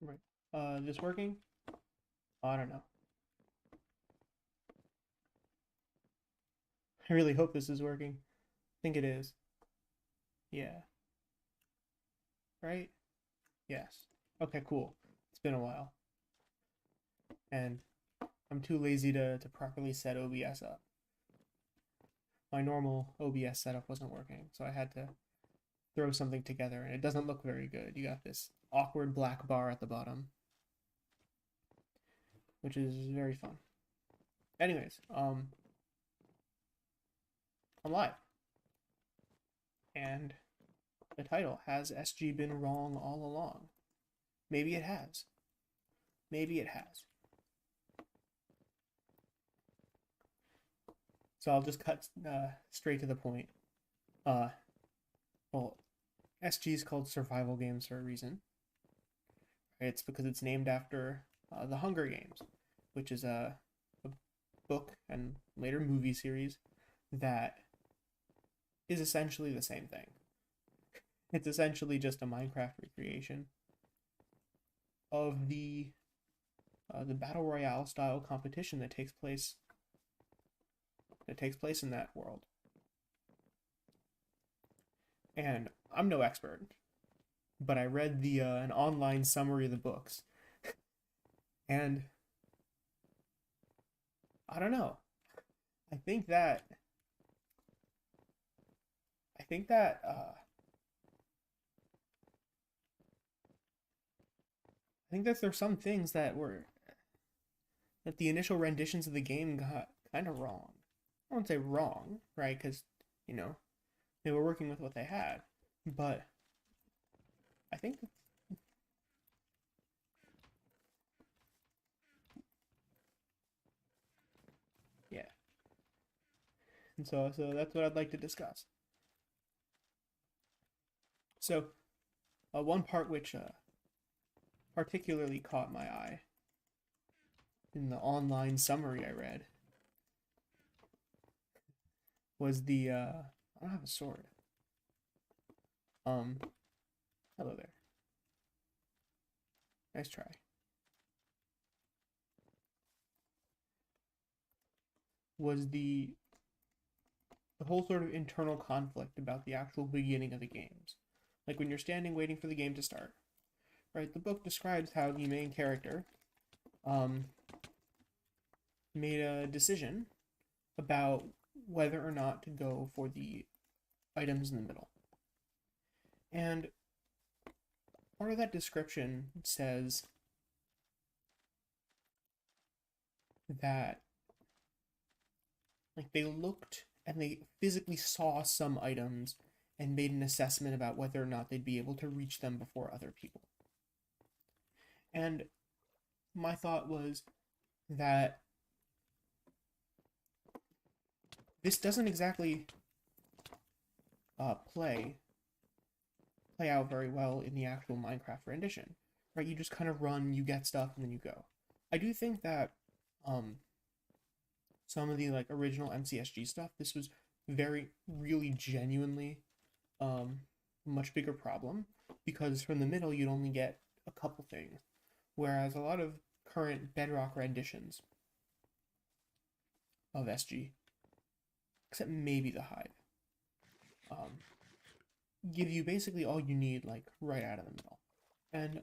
Right. This working? I don't know. I really hope this is working. I think it is. Yeah. Right? Yes. Okay, cool. It's been a while. And I'm too lazy to properly set OBS up. My normal OBS setup wasn't working, so I had to throw something together, and it doesn't look very good. You got this awkward black bar at the bottom, which is very fun. Anyways, I'm live, and the title, Has SG Been Wrong All Along? Maybe it has. Maybe it has. So I'll just cut straight to the point. Uh, well, SG is called survival games for a reason. It's because it's named after the Hunger Games, which is a book and later movie series that is essentially the same thing. It's essentially just a Minecraft recreation of the battle royale style competition that takes place in that world. And I'm no expert, but I read the an online summary of the books, and I don't know. I think that I think that I think that there's some things that the initial renditions of the game got kind of wrong. I won't say wrong, right? Because you know they were working with what they had, but I think yeah. And so that's what I'd like to discuss. So one part which particularly caught my eye in the online summary I read was I don't have a sword. Um, Hello there. Nice try. Was the whole sort of internal conflict about the actual beginning of the games. Like when you're standing waiting for the game to start, right? The book describes how the main character um, made a decision about whether or not to go for the items in the middle. And part of that description says that like they looked and they physically saw some items and made an assessment about whether or not they'd be able to reach them before other people. And my thought was that this doesn't exactly play out very well in the actual Minecraft rendition, right? You just kind of run, you get stuff, and then you go. I do think that um, some of the like original MCSG stuff, this was very, really, genuinely um, much bigger problem because from the middle you'd only get a couple things, whereas a lot of current Bedrock renditions of SG, except maybe the Hive, um, give you basically all you need like right out of the middle. And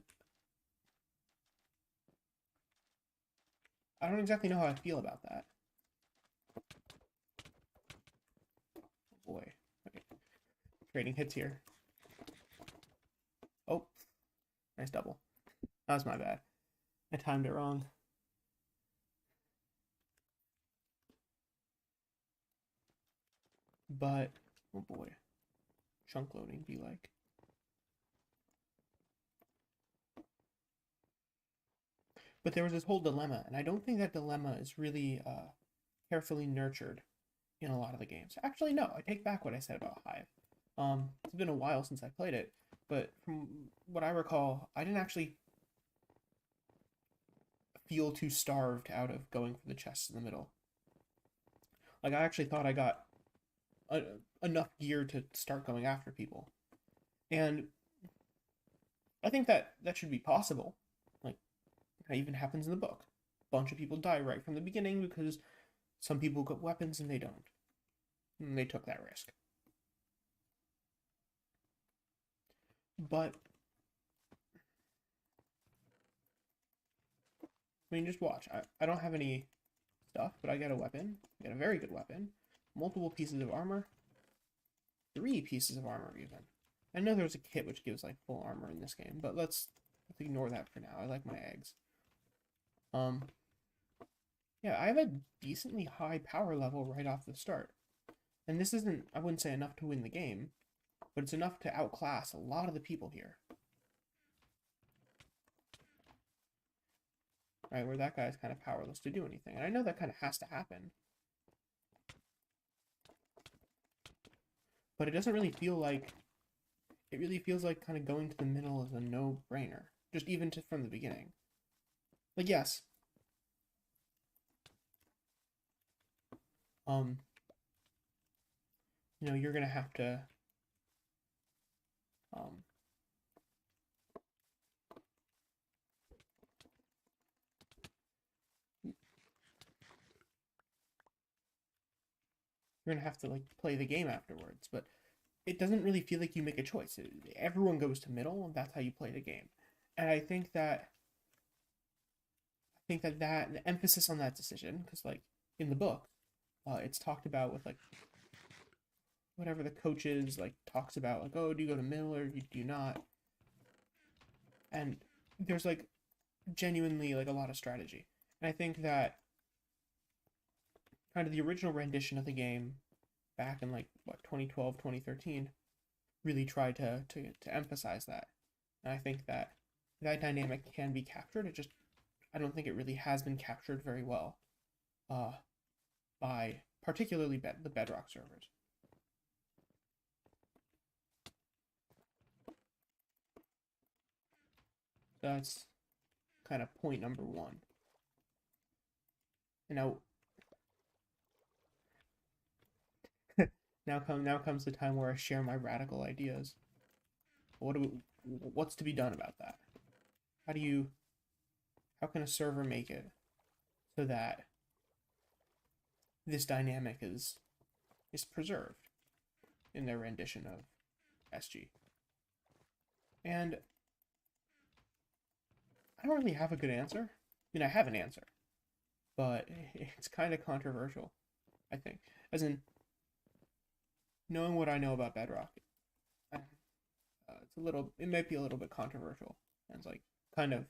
I don't exactly know how I feel about that. Oh boy. Okay. Trading hits here. Oh, nice double. That was my bad. I timed it wrong. But, oh boy. Chunk loading be like. But there was this whole dilemma, and I don't think that dilemma is really carefully nurtured in a lot of the games. Actually, no, I take back what I said about Hive. It's been a while since I played it, but from what I recall, I didn't actually feel too starved out of going for the chests in the middle. Like, I actually thought I got a, enough gear to start going after people. And I think that should be possible. That even happens in the book. A bunch of people die right from the beginning because some people got weapons and they don't. And they took that risk. But I mean, just watch. I don't have any stuff, but I got a weapon. I got a very good weapon. Multiple pieces of armor. 3 pieces of armor, even. I know there's a kit which gives, like, full armor in this game, but let's ignore that for now. I like my eggs. Yeah, I have a decently high power level right off the start. And this isn't, I wouldn't say enough to win the game, but it's enough to outclass a lot of the people here. Right, where that guy's kind of powerless to do anything. And I know that kind of has to happen. But it doesn't really feel like... It really feels like kind of going to the middle is a no-brainer. Just even from the beginning. Like, yes. You know, you're gonna have to... You're gonna have to, like, play the game afterwards, but it doesn't really feel like you make a choice. Everyone goes to middle, and that's how you play the game. And I think that the emphasis on that decision, because, like, in the book, it's talked about with, like, whatever the coach is, like, talks about, like, oh, do you go to middle or do you not? And there's, like, genuinely, like, a lot of strategy. And I think that kind of the original rendition of the game back in, like, what, 2012, 2013, really tried to emphasize that. And I think that that dynamic can be captured. It just, I don't think it really has been captured very well by particularly the Bedrock servers. That's kind of point number 1. And now comes the time where I share my radical ideas. What's to be done about that? How can a server make it so that this dynamic is preserved in their rendition of SG? And I don't really have a good answer. I mean, I have an answer, but it's kind of controversial, I think. As in, knowing what I know about Bedrock, it might be a little bit controversial. And it's, like, kind of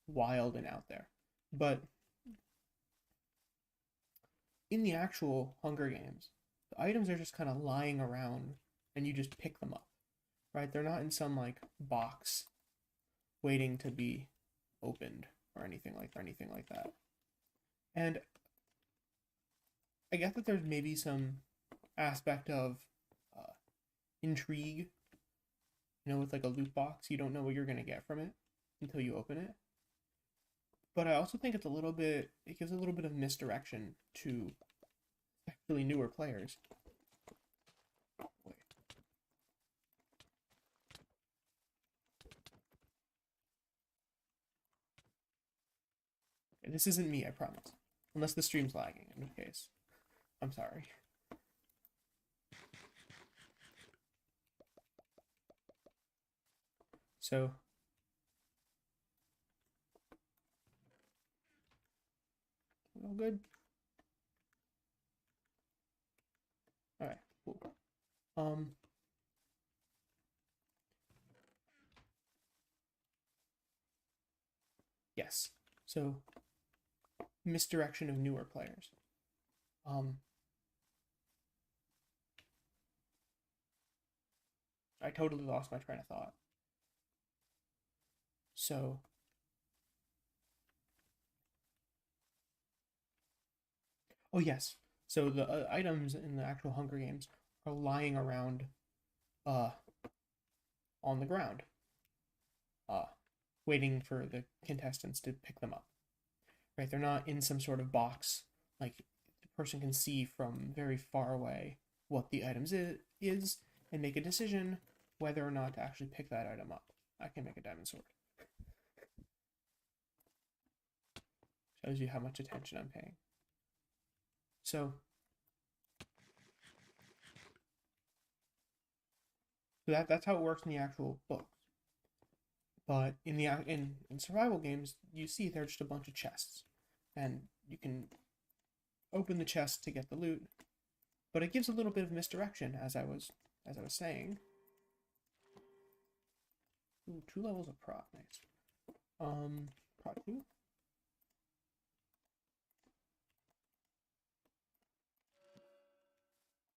wild and out there. But in the actual Hunger Games, the items are just kind of lying around and you just pick them up, right? They're not in some, like, box waiting to be opened or anything like that. And I get that there's maybe some aspect of intrigue, with, like, a loot box. You don't know what you're going to get from it until you open it. But I also think it gives a little bit of misdirection to actually newer players. Wait. This isn't me, I promise. Unless the stream's lagging, in which case, I'm sorry. So, all good? Alright, cool. Yes. So, misdirection of newer players. I totally lost my train of thought. So, oh yes. So the items in the actual Hunger Games are lying around on the ground, waiting for the contestants to pick them up. Right? They're not in some sort of box, like the person can see from very far away what the items is and make a decision whether or not to actually pick that item up. I can make a diamond sword. Shows you how much attention I'm paying. So that's how it works in the actual books. But in survival games, you see they're just a bunch of chests, and you can open the chest to get the loot. But it gives a little bit of misdirection, as I was saying. Ooh, 2 levels of prot, nice. Prot 2.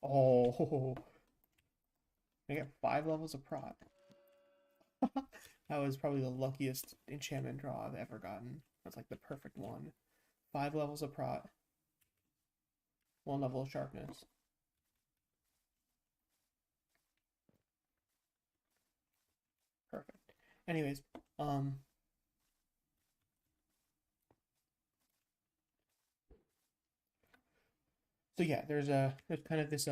Oh, I get 5 levels of prot. That was probably the luckiest enchantment draw I've ever gotten. That's like the perfect one. 5 levels of prot. 1 level of sharpness. Perfect. Anyways, so yeah, there's kind of this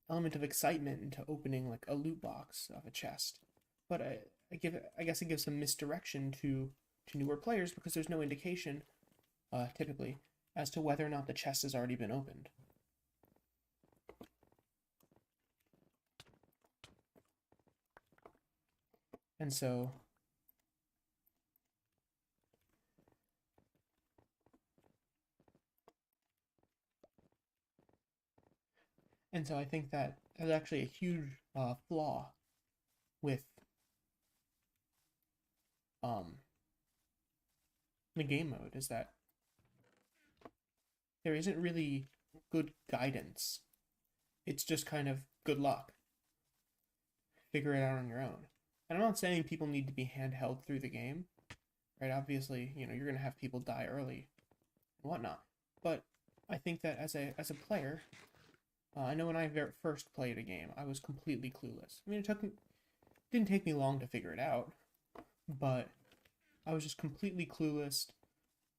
element of excitement into opening like a loot box of a chest, but I guess it gives some misdirection to newer players because there's no indication, typically, as to whether or not the chest has already been opened. And so I think that there's actually a huge flaw with the game mode, is that there isn't really good guidance. It's just kind of good luck. Figure it out on your own. And I'm not saying people need to be handheld through the game, right? Obviously, you know, you're going to have people die early and whatnot. But I think that as a player, I know when I first played a game, I was completely clueless. I mean, didn't take me long to figure it out, but I was just completely clueless.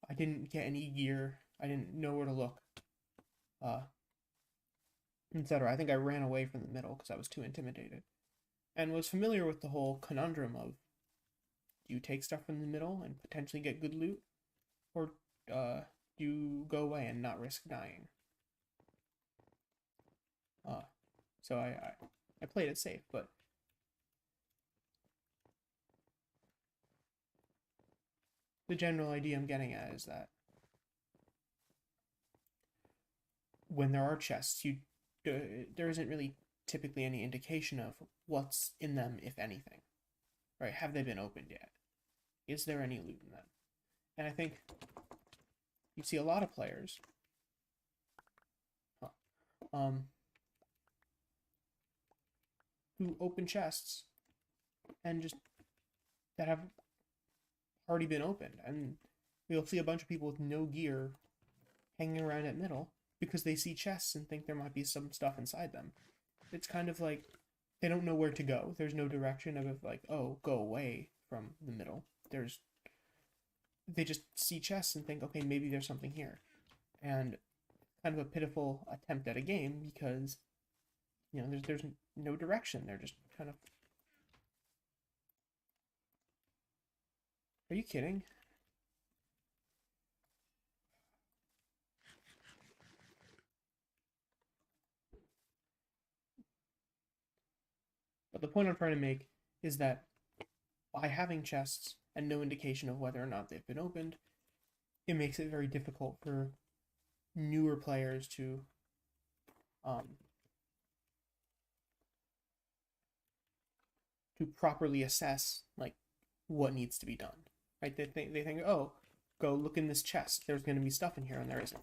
I didn't get any gear. I didn't know where to look, etc. I think I ran away from the middle because I was too intimidated, and was familiar with the whole conundrum of, do you take stuff from the middle and potentially get good loot, or do you go away and not risk dying? So I played it safe, but the general idea I'm getting at is that when there are chests, there isn't really typically any indication of what's in them, if anything. Right? Have they been opened yet? Is there any loot in them? And I think you see a lot of players who open chests and just that have already been opened, and you'll see a bunch of people with no gear hanging around at middle because they see chests and think there might be some stuff inside them. It's kind of like they don't know where to go. There's no direction of like, oh, go away from the middle. They just see chests and think, okay, maybe there's something here. And kind of a pitiful attempt at a game because, you know, there's no direction. They're just kind of. Are you kidding? But the point I'm trying to make is that by having chests and no indication of whether or not they've been opened, it makes it very difficult for newer players to properly assess like what needs to be done. Right? They think, oh, go look in this chest. There's going to be stuff in here, and there isn't.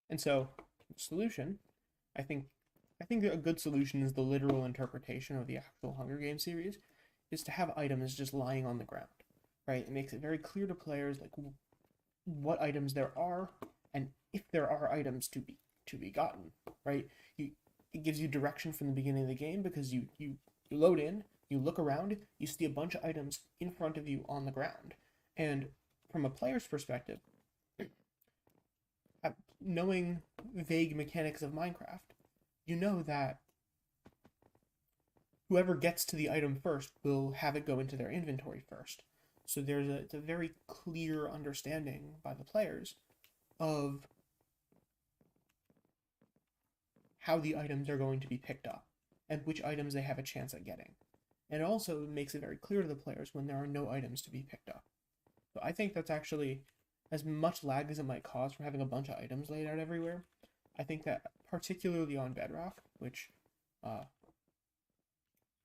And so, solution, I think a good solution is the literal interpretation of the actual Hunger Games series, is to have items just lying on the ground, right? It makes it very clear to players like what items there are, and if there are items to be gotten, right? It gives you direction from the beginning of the game because you load in, you look around, you see a bunch of items in front of you on the ground, and from a player's perspective, knowing vague mechanics of Minecraft, you know that whoever gets to the item first will have it go into their inventory first. So it's a very clear understanding by the players of how the items are going to be picked up and which items they have a chance at getting. And it also makes it very clear to the players when there are no items to be picked up. So I think that's actually, as much lag as it might cause from having a bunch of items laid out everywhere, I think that particularly on Bedrock, which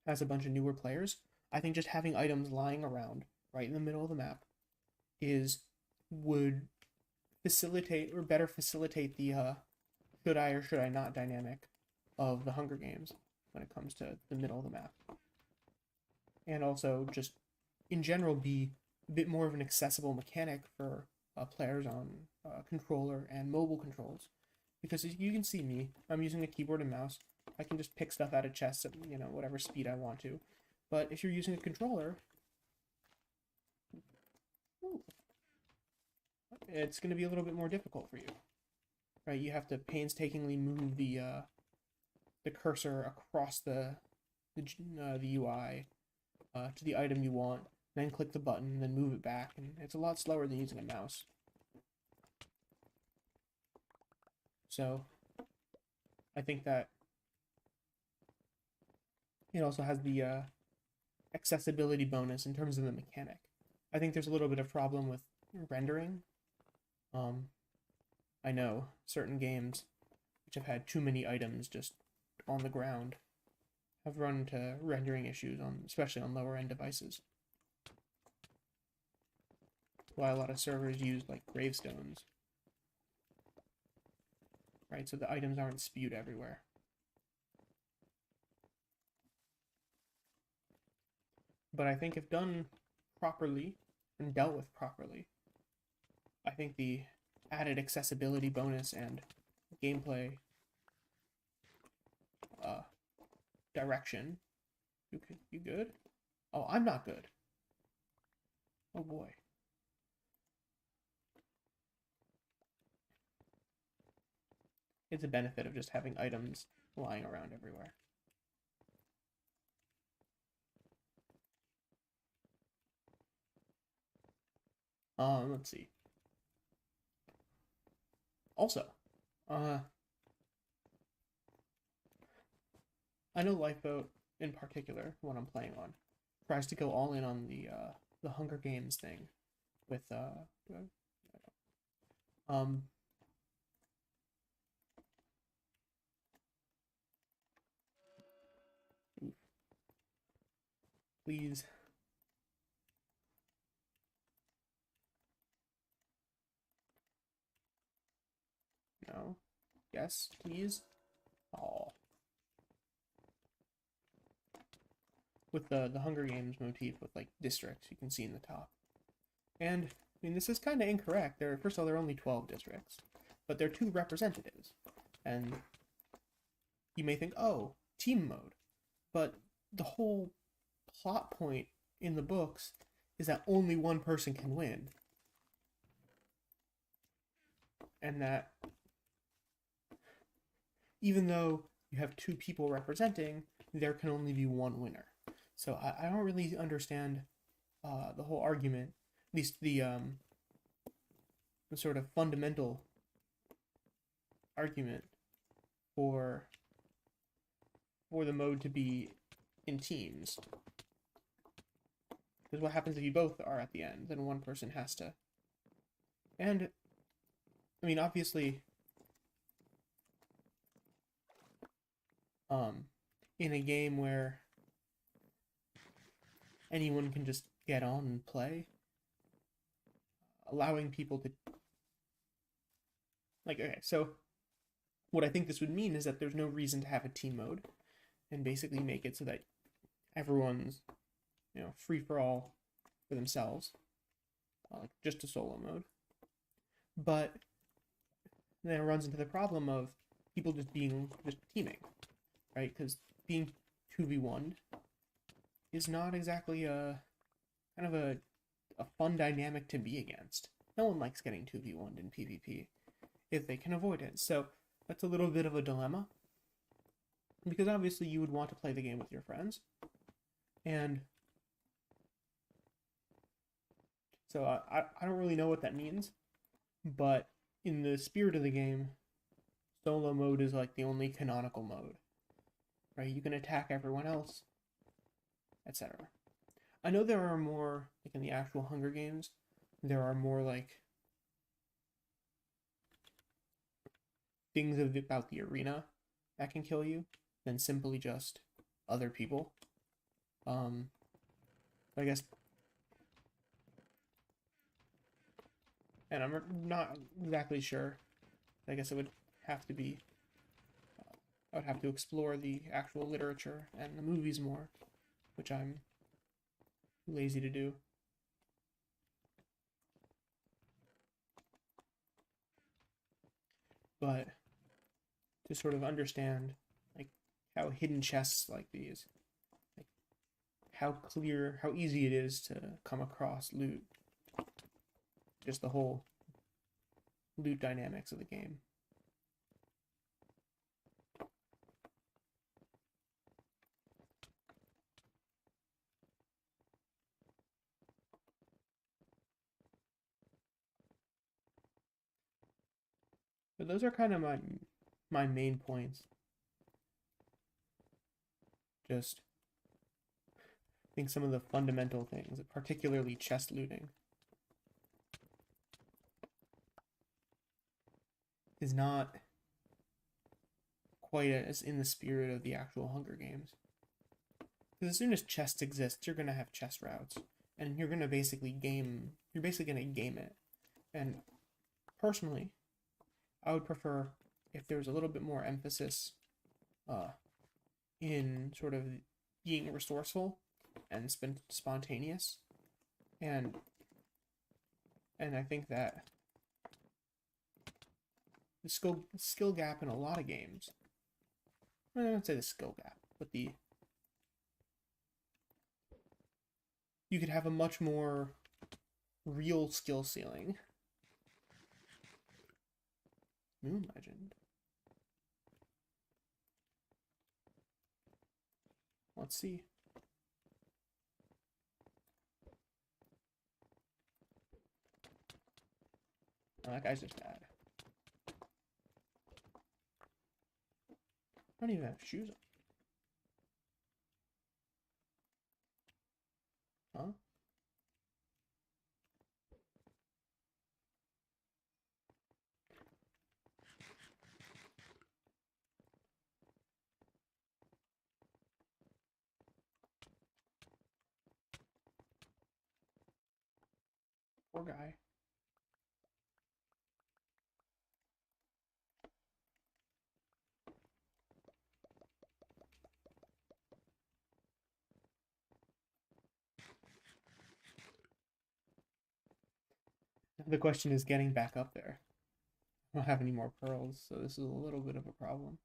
has a bunch of newer players, I think just having items lying around right in the middle of the map would facilitate or better facilitate the should I or should I not dynamic of the Hunger Games when it comes to the middle of the map. And also just in general be a bit more of an accessible mechanic for players on controller and mobile controls. Because as you can see me, I'm using a keyboard and mouse. I can just pick stuff out of chests at, whatever speed I want to. But if you're using a controller, it's going to be a little bit more difficult for you. Right? You have to painstakingly move the cursor across the UI to the item you want, then click the button, then move it back, and it's a lot slower than using a mouse. So I think that it also has the accessibility bonus in terms of the mechanic. I think there's a little bit of problem with rendering. I know certain games which have had too many items just on the ground have run into rendering issues, especially on lower end devices. Why a lot of servers use like gravestones. Right, so the items aren't spewed everywhere. But I think if done properly and dealt with properly, I think the added accessibility bonus and gameplay direction. You good? Oh, I'm not good. Oh boy. It's a benefit of just having items lying around everywhere. Let's see. Also, I know Lifeboat in particular, what I'm playing on, tries to go all in on the Hunger Games thing with please. No. Yes, please. Oh. With the Hunger Games motif with like districts you can see in the top. And I mean this is kind of incorrect. First of all, there are only 12 districts, but there are 2 representatives. And you may think, oh, team mode. But the whole plot point in the books is that only one person can win. And that even though you have 2 people representing, there can only be one winner. So I don't really understand the whole argument, at least the sort of fundamental argument for the mode to be in teams. Because what happens if you both are at the end? Then one person has to. And, I mean, obviously, in a game where anyone can just get on and play, allowing people to, like, okay, so what I think this would mean is that there's no reason to have a team mode, and basically make it so that everyone's, free for all for themselves, like just a solo mode. But then it runs into the problem of people just teaming, right? Because being 2v1 is not exactly a kind of a fun dynamic to be against. No one likes getting 2v1'd in PvP. if they can avoid it. So that's a little bit of a dilemma, because obviously you would want to play the game with your friends, and so I don't really know what that means, but in the spirit of the game, solo mode is like the only canonical mode, right? You can attack everyone else, etc. I know there are more, like in the actual Hunger Games, there are more like things about the arena that can kill you than simply just other people. Um, I guess, and I'm not exactly sure. I guess it would have to be. I would have to explore the actual literature and the movies more, which I'm lazy to do. But to sort of understand like how hidden chests like these, like how clear, how easy it is to come across loot, just the whole loot dynamics of the game. But those are kind of my main points. Just I think some of the fundamental things, particularly chest looting, is not quite as in the spirit of the actual Hunger Games. Because as soon as chests exist, you're gonna have chest routes, and you're gonna basically game. You're basically gonna game it. And personally, I would prefer if there was a little bit more emphasis uh, in sort of being resourceful and spontaneous, and I think that the skill gap in a lot of games. I don't say the skill gap, but the you could have a much more real skill ceiling. Moon Legend. Let's see. Oh, that guy's just bad. I don't even have shoes on. Huh? Poor guy. The question is getting back up there. I don't have any more pearls, so this is a little bit of a problem.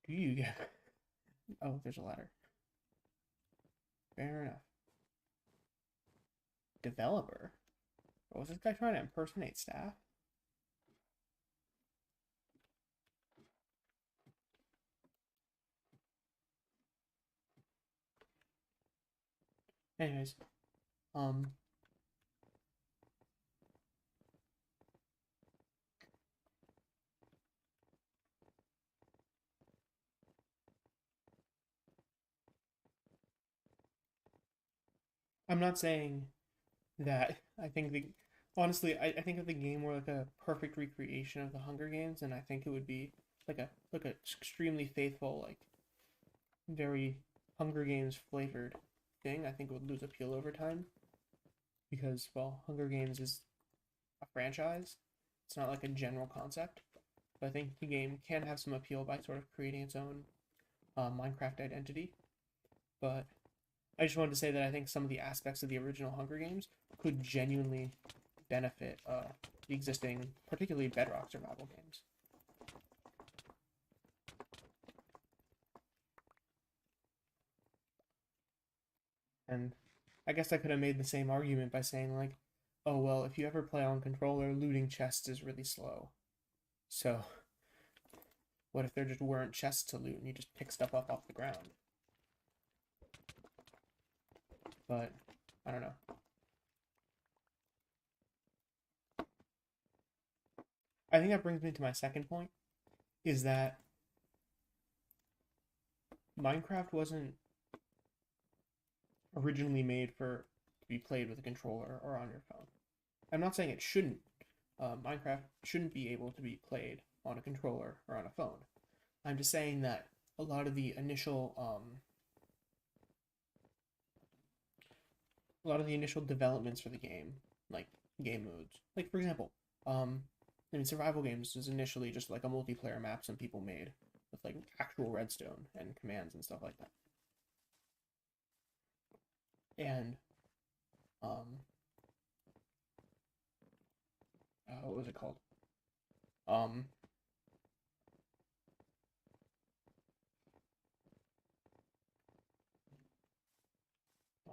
Do you get... Oh, there's a ladder. Fair enough. Developer? What was this guy trying to impersonate staff? Anyways, um, I'm not saying that I think the honestly, I think if the game were like a perfect recreation of the Hunger Games, and I think it would be like a extremely faithful, like very Hunger Games flavored thing. I think it would lose appeal over time because well, Hunger Games is a franchise. It's not like a general concept. But I think the game can have some appeal by sort of creating its own Minecraft identity. But I just wanted to say that I think some of the aspects of the original Hunger Games could genuinely benefit the existing, particularly Bedrock survival games. And I guess I could have made the same argument by saying like, oh, well, if you ever play on controller, looting chests is really slow. So, what if there just weren't chests to loot and you just pick stuff up off the ground? But, I don't know. I think that brings me to my second point, is that Minecraft wasn't originally made to be played with a controller or on your phone. I'm not saying it shouldn't. Minecraft shouldn't be able to be played on a controller or on a phone. I'm just saying that a lot of the initial developments for the game, like game modes, like for example, survival games is initially just like a multiplayer map some people made with like actual redstone and commands and stuff like that. And what was it called? Um,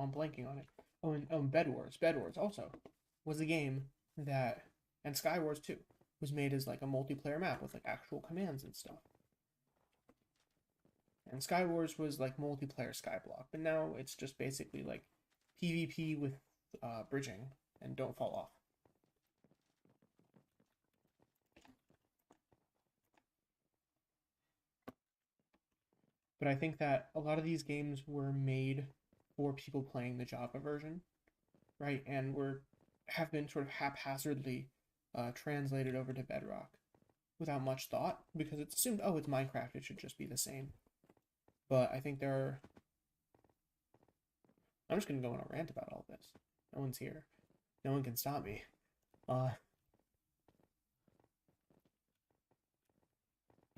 I'm blanking on it. Oh, and Bed Wars. Bed Wars also was a game that, and Sky Wars too, was made as like a multiplayer map with like actual commands and stuff. And Sky Wars was like multiplayer Skyblock, but now it's just basically like PvP with bridging and don't fall off. But I think that a lot of these games were made for people playing the Java version, right? And have been sort of haphazardly translated over to Bedrock without much thought because it's assumed, oh, it's Minecraft, it should just be the same. But I think I'm just going to go on a rant about all this. No one's here. No one can stop me. I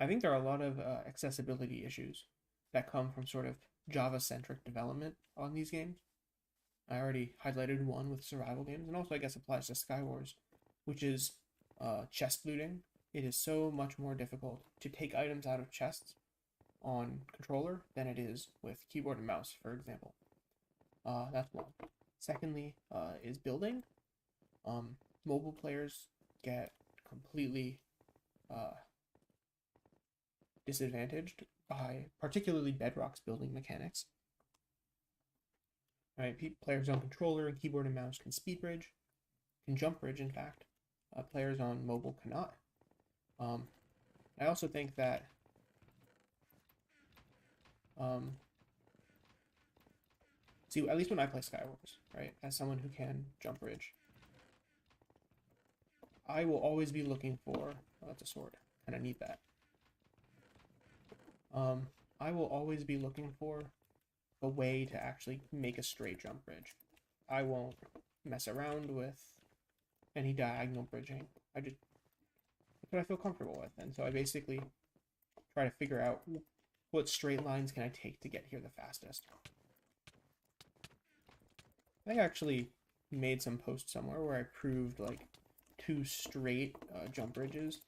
think there are a lot of accessibility issues that come from sort of Java-centric development on these games. I already highlighted one with survival games, and also I guess applies to Skywars, which is chest looting. It is so much more difficult to take items out of chests on controller than it is with keyboard and mouse, for example. That's one. Secondly, is building. Mobile players get completely disadvantaged by particularly Bedrock's building mechanics. Right, players on controller and keyboard and mouse can speed bridge, can jump bridge, in fact. Players on mobile cannot. I also think that see, at least when I play Skywars, right, as someone who can jump bridge, I will always be looking for, oh, that's a sword, kind of need that. I will always be looking for a way to actually make a straight jump bridge. I won't mess around with any diagonal bridging. That's what I feel comfortable with, and so I basically try to figure out what straight lines can I take to get here the fastest. I actually made some post somewhere where I proved like 2 straight jump bridges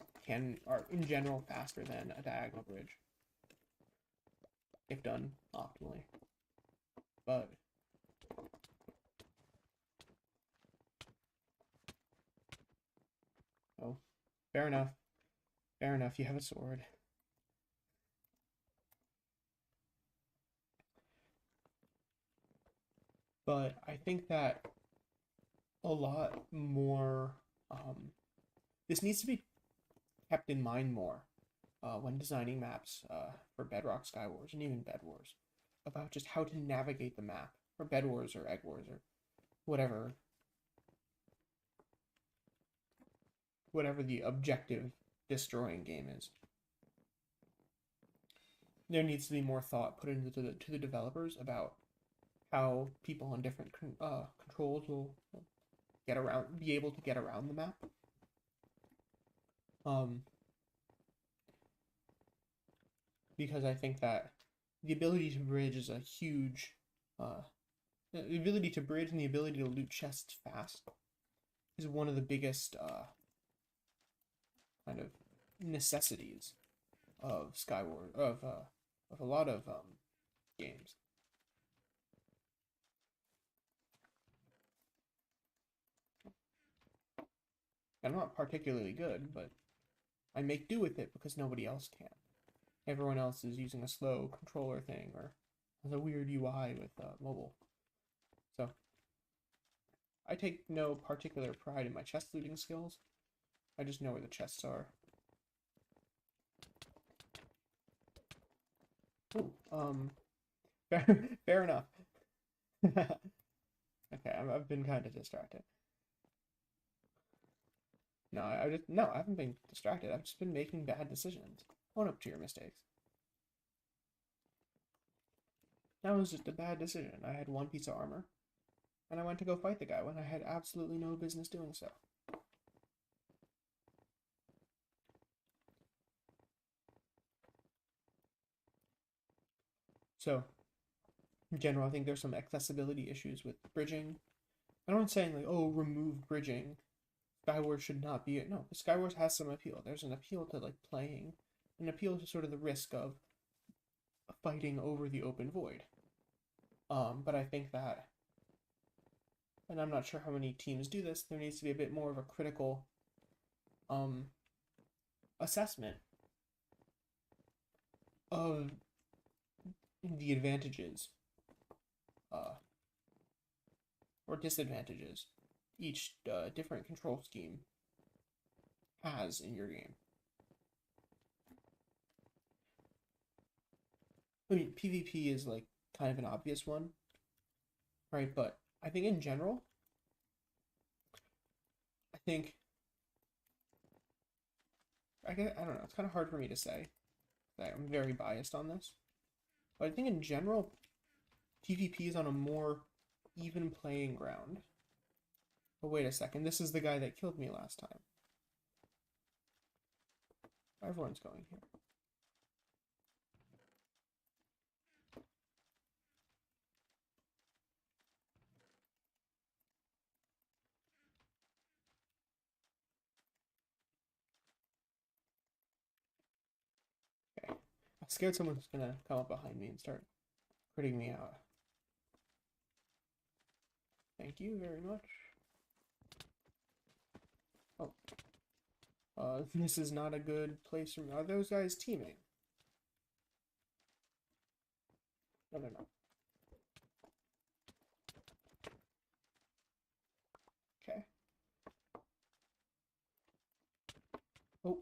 are in general faster than a diagonal bridge if done optimally. But oh, fair enough. Fair enough, you have a sword. But I think that a lot more, this needs to be kept in mind more when designing maps for Bedrock Skywars and even Bed Wars, about just how to navigate the map, or Bed Wars or Egg Wars or whatever the objective destroying game is. There needs to be more thought put into the developers about how people on different controls will be able to get around the map. Because I think that the ability to bridge is a huge, the ability to bridge and the ability to loot chests fast is one of the biggest kind of necessities of Skyward of a lot of games. I'm not particularly good, but I make do with it because nobody else can. Everyone else is using a slow controller thing or has a weird UI with mobile. So I take no particular pride in my chest looting skills. I just know where the chests are. Ooh, fair enough. Okay, I've been kind of distracted. No, I haven't been distracted. I've just been making bad decisions. Own up to your mistakes. That was just a bad decision. I had one piece of armor, and I went to go fight the guy when I had absolutely no business doing so. So, in general, I think there's some accessibility issues with bridging. I'm not saying like, oh, remove bridging. Skywars should not be it. No, Skywars has some appeal. There's an appeal to like playing, an appeal to sort of the risk of fighting over the open void. But I think that, and I'm not sure how many teams do this, there needs to be a bit more of a critical um, assessment of the advantages uh, or disadvantages each different control scheme has in your game. I mean, PvP is like kind of an obvious one, right? But I think in general, I think I don't know. It's kind of hard for me to say. I'm very biased on this, but I think in general, PvP is on a more even playing ground. But wait a second, this is the guy that killed me last time. Everyone's going here. Okay. I'm scared someone's gonna come up behind me and start critting me out. Thank you very much. Oh. This is not a good place for me. Are those guys teaming? No, they're not. Okay. Oh.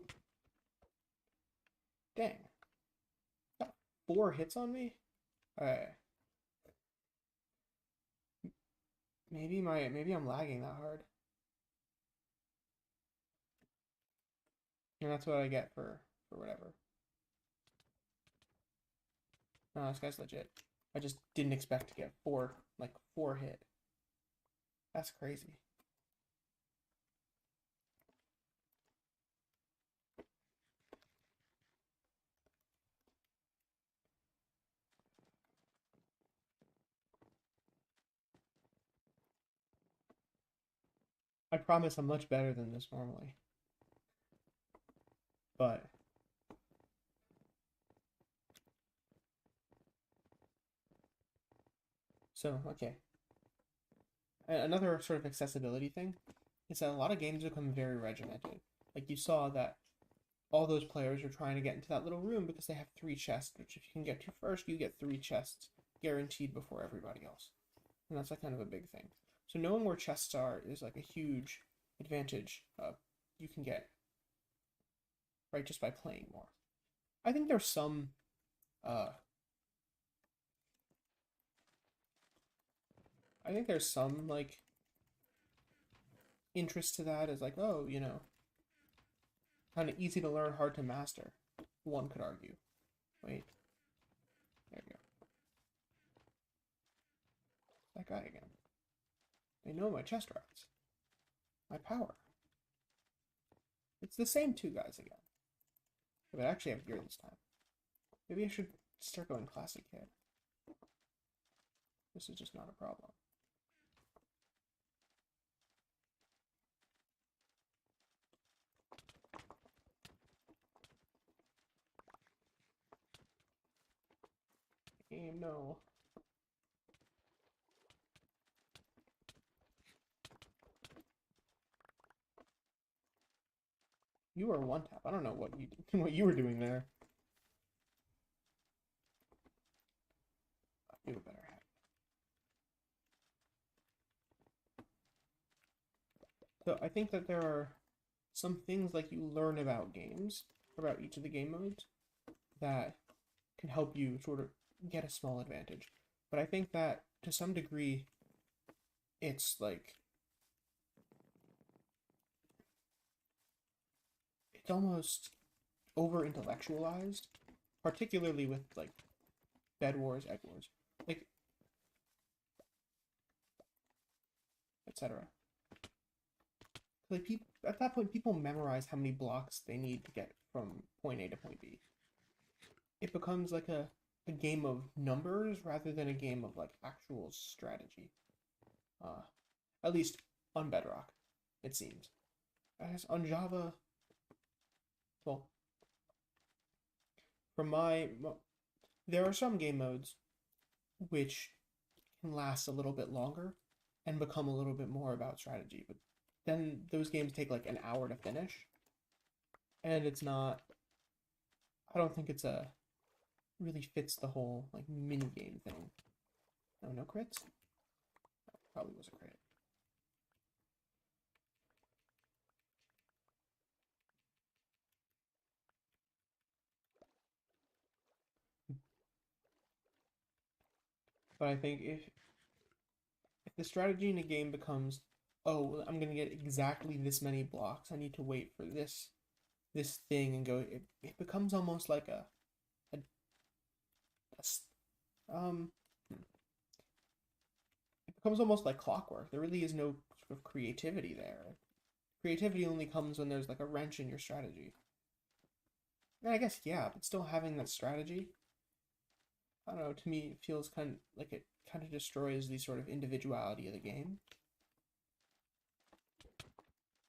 Dang. Got 4 hits on me? Alright. Maybe I'm lagging that hard. And that's what I get for whatever. No, this guy's legit. I just didn't expect to get 4 hit. That's crazy. I promise I'm much better than this normally. But so, okay. Another sort of accessibility thing is that a lot of games become very regimented. Like you saw that all those players are trying to get into that little room because they have 3 chests, which if you can get to first, you get 3 chests guaranteed before everybody else. And that's like kind of a big thing. So knowing where chests are is like a huge advantage you can get, right, just by playing more. I think there's some like interest to that as like, oh, you know, kind of easy to learn, hard to master. One could argue. Wait. There we go. That guy again. They know my chest routes. My power. It's the same 2 guys again. But I actually have gear this time. Maybe I should start going classic kit. This is just not a problem. No. You were one tap. I don't know what you what you were doing there. You have a better hat. So I think that there are some things like you learn about games, about each of the game modes, that can help you sort of get a small advantage. But I think that to some degree, it's like it's almost over intellectualized, particularly with like Bed Wars, Egg Wars, like etc. Like people at that point, people memorize how many blocks they need to get from point A to point B. It becomes like a game of numbers rather than a game of like actual strategy. Uh, at least on Bedrock, it seems. As on Java, well, from my, there are some game modes which can last a little bit longer and become a little bit more about strategy, but then those games take like an hour to finish, and it's not. I don't think it's a really fits the whole like mini game thing. Oh, no crits? Probably was a crit. But I think if the strategy in a game becomes, oh, I'm gonna get exactly this many blocks, I need to wait for this thing and go. It becomes almost like a, um. It becomes almost like clockwork. There really is no sort of creativity there. Creativity only comes when there's like a wrench in your strategy. And I guess yeah, but still having that strategy, I don't know. To me, it feels kind of like it kind of destroys the sort of individuality of the game.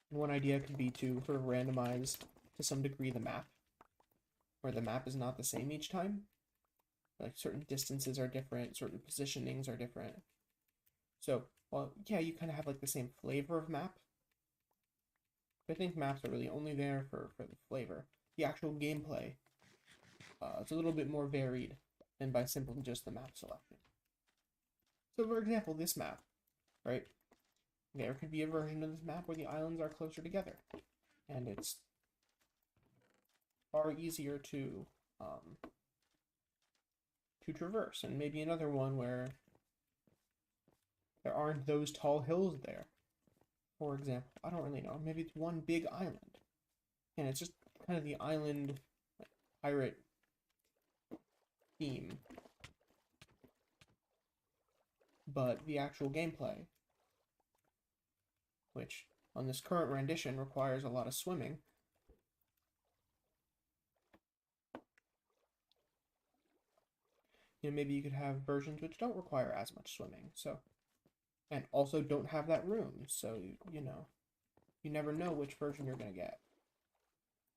One idea could be to sort of randomize to some degree the map, where the map is not the same each time. Like certain distances are different, certain positionings are different. So, well, yeah, you kind of have like the same flavor of map. But I think maps are really only there for the flavor. The actual gameplay, it's a little bit more varied than by simply just the map selection. So, for example, this map, right? There could be a version of this map where the islands are closer together, and it's far easier to traverse. And maybe another one where there aren't those tall hills there. For example, I don't really know. Maybe it's one big island, and it's just kind of the island like, pirate theme, but the actual gameplay, which on this current rendition requires a lot of swimming. You know, maybe you could have versions which don't require as much swimming, so and also don't have that room, so you know, you never know which version you're gonna get,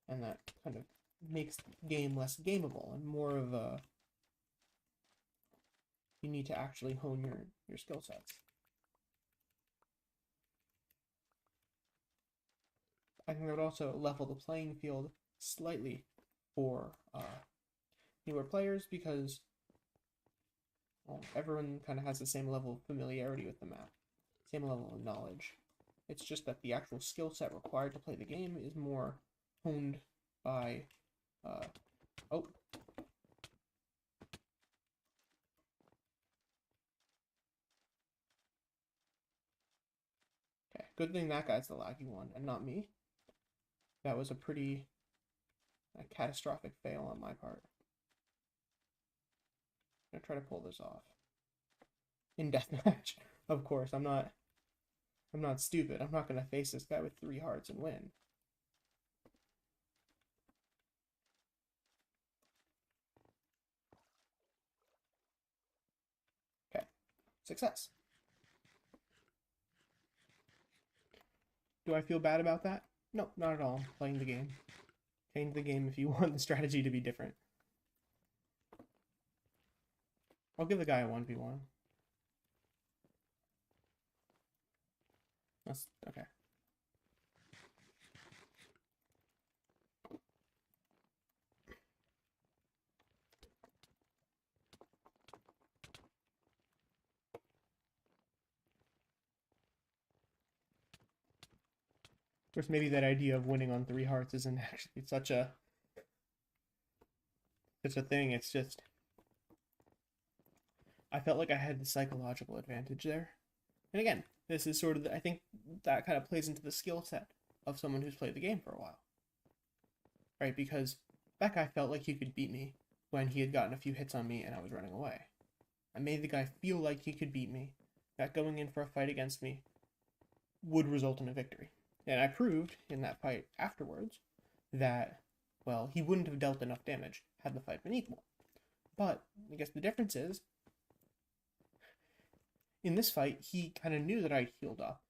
and that kind of makes the game less gameable and more of a you need to actually hone your skill sets. I think that would also level the playing field slightly for newer players because well, everyone kind of has the same level of familiarity with the map, same level of knowledge. It's just that the actual skill set required to play the game is more honed by, oh. Okay, good thing that guy's the laggy one and not me. That was a pretty catastrophic fail on my part. I'm gonna try to pull this off. In deathmatch, of course. I'm not stupid. I'm not gonna face this guy with 3 hearts and win. Okay, success. Do I feel bad about that? No, not at all. I'm playing the game. Change the game if you want the strategy to be different. I'll give the guy a 1v1. That's okay. Of course, maybe that idea of winning on 3 hearts isn't actually such a thing. It's just I felt like I had the psychological advantage there. And again, this is sort of I think that kind of plays into the skill set of someone who's played the game for a while, right? Because that guy felt like he could beat me when he had gotten a few hits on me and I was running away. I made the guy feel like he could beat me, that going in for a fight against me would result in a victory. And I proved in that fight afterwards that, well, he wouldn't have dealt enough damage had the fight been equal. But I guess the difference is, in this fight, he kind of knew that I'd healed up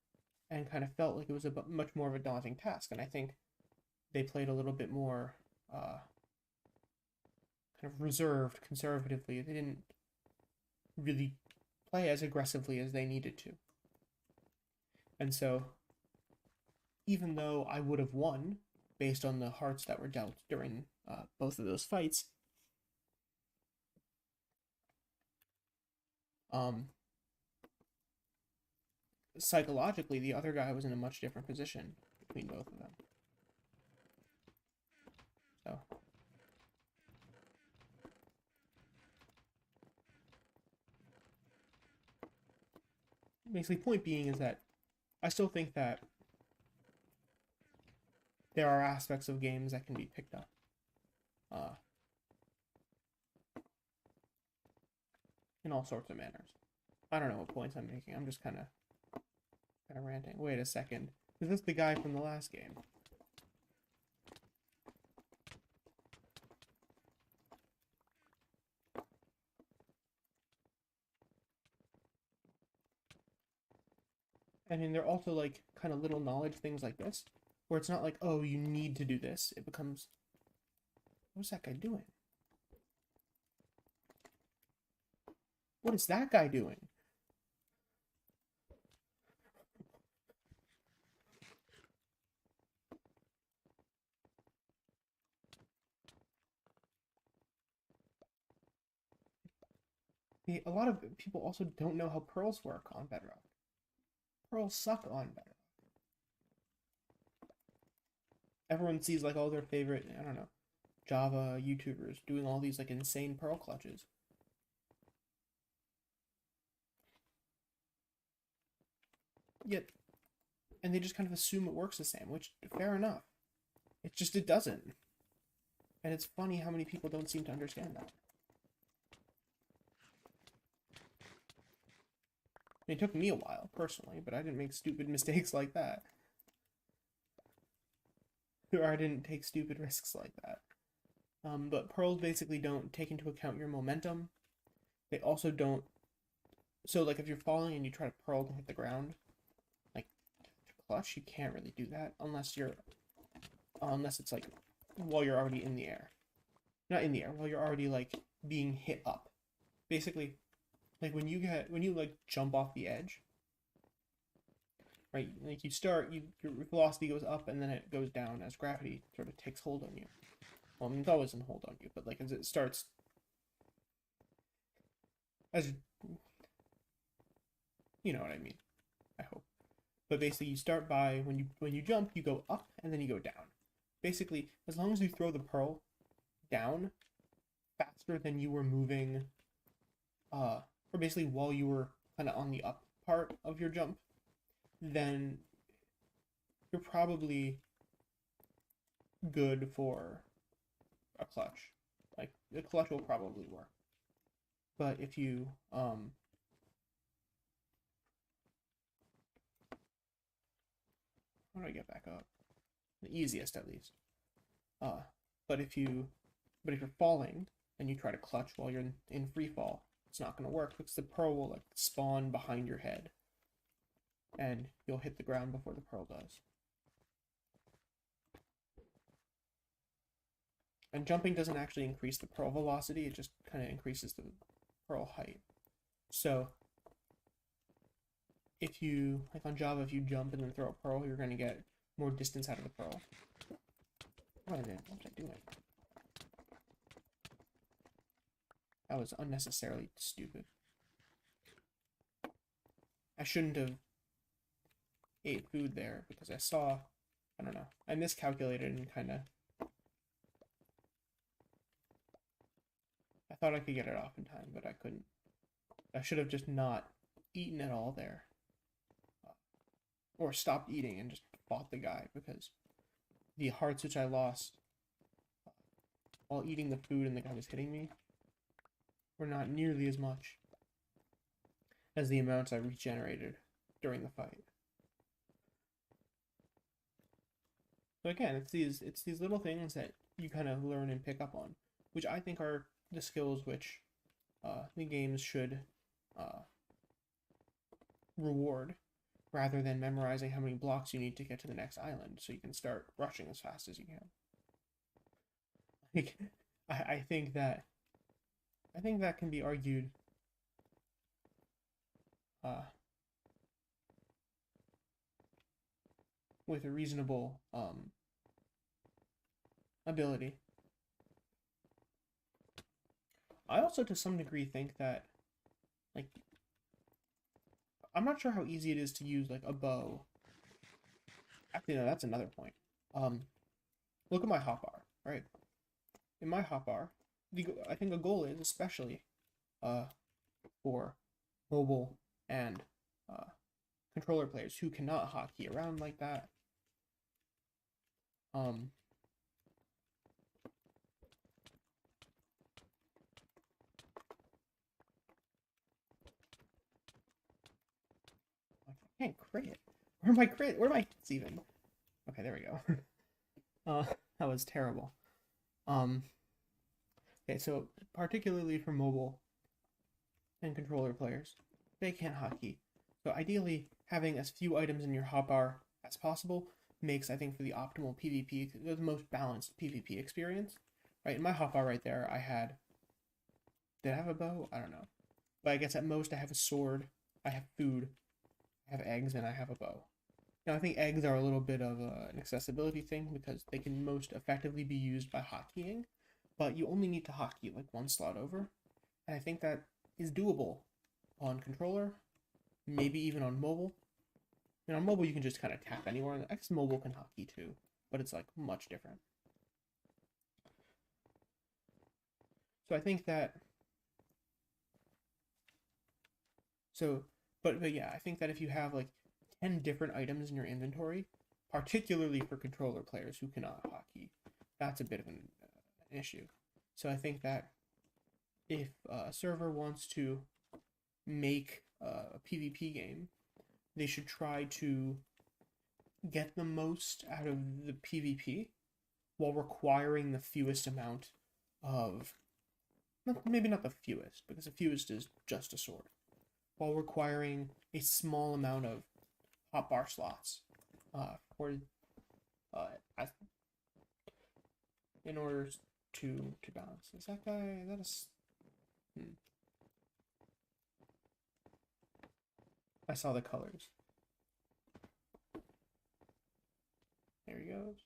and kind of felt like it was much more of a daunting task. And I think they played a little bit more kind of reserved, conservatively. They didn't really play as aggressively as they needed to. And so, even though I would have won based on the hearts that were dealt during both of those fights, psychologically, the other guy was in a much different position between both of them. So, basically, point being is that I still think that there are aspects of games that can be picked up. In all sorts of manners. I don't know what points I'm making. I'm just kind of ranting. Wait a second. Is this the guy from the last game? I mean, they're also like kind of little knowledge things like this, where it's not like, oh, you need to do this. It becomes, what's that guy doing? What is that guy doing? A lot of people also don't know how pearls work on Bedrock. Pearls suck on Bedrock. Everyone sees like all their favorite, I don't know, Java YouTubers doing all these like insane pearl clutches. Yet, and they just kind of assume it works the same, which fair enough. It's just it doesn't. And it's funny how many people don't seem to understand that. It took me a while, personally, but I didn't make stupid mistakes like that. Or I didn't take stupid risks like that. But pearls basically don't take into account your momentum. They also don't. So, like, if you're falling and you try to pearl and hit the ground, like, to clutch, you can't really do that unless it's like while you're already in the air. Not in the air, while you're already like being hit up. Basically, like when you like jump off the edge, right? Like you start, your velocity goes up and then it goes down as gravity sort of takes hold on you. Well, I mean, it's always in hold on you, but like as it starts, as you know what I mean, I hope. But basically, you start by when you jump, you go up and then you go down. Basically, as long as you throw the pearl down faster than you were moving, or basically while you were kind of on the up part of your jump, then you're probably good for a clutch. Like the clutch will probably work. But if you how do I get back up? The easiest at least. Uh but if you're falling and you try to clutch while you're in free fall, it's not gonna work because the pearl will like spawn behind your head. And you'll hit the ground before the pearl does. And jumping doesn't actually increase the pearl velocity, it just kind of increases the pearl height. So, if you, like on Java, if you jump and then throw a pearl, you're going to get more distance out of the pearl. What was I doing? That was unnecessarily stupid. I shouldn't have ate food there because I saw I don't know. I miscalculated and kind of... I thought I could get it off in time, but I couldn't. I should have just not eaten it all there. Or stopped eating and just fought the guy, because the hearts which I lost while eating the food and the guy was hitting me were not nearly as much as the amounts I regenerated during the fight. So again, it's these little things that you kind of learn and pick up on, which I think are the skills which the games should reward, rather than memorizing how many blocks you need to get to the next island so you can start rushing as fast as you can. Like, I think that can be argued with a reasonable ability. I also, to some degree, think that, like, I'm not sure how easy it is to use, like, a bow. Actually, no, that's another point. Look at my hotbar, right? In my hotbar, I think a goal is, especially for mobile and controller players who cannot hotkey around like that. I can't crit it. Where are my crit? Where are my hits even? Okay, there we go. That was terrible. Okay, so particularly for mobile and controller players, they can't hotkey. So ideally, having as few items in your hotbar as possible makes, I think, for the optimal PvP, the most balanced PvP experience. Right, in my hotbar right there, I had... Did I have a bow? I don't know. But I guess at most I have a sword, I have food, I have eggs, and I have a bow. Now, I think eggs are a little bit of an accessibility thing because they can most effectively be used by hotkeying, but you only need to hotkey like one slot over. And I think that is doable on controller, maybe even on mobile. And on mobile, you can just kind of tap anywhere. And X mobile can hotkey too, but it's like much different. So I think that. But yeah, I think that if you have like 10 different items in your inventory, particularly for controller players who cannot hotkey, that's a bit of an issue. So I think that if a server wants to make a PvP game, they should try to get the most out of the PvP while requiring the fewest amount of, maybe not the fewest, because the fewest is just a sword, while requiring a small amount of hotbar slots for uh, in order to balance. Is that guy? Is that a? I saw the colors. There he goes.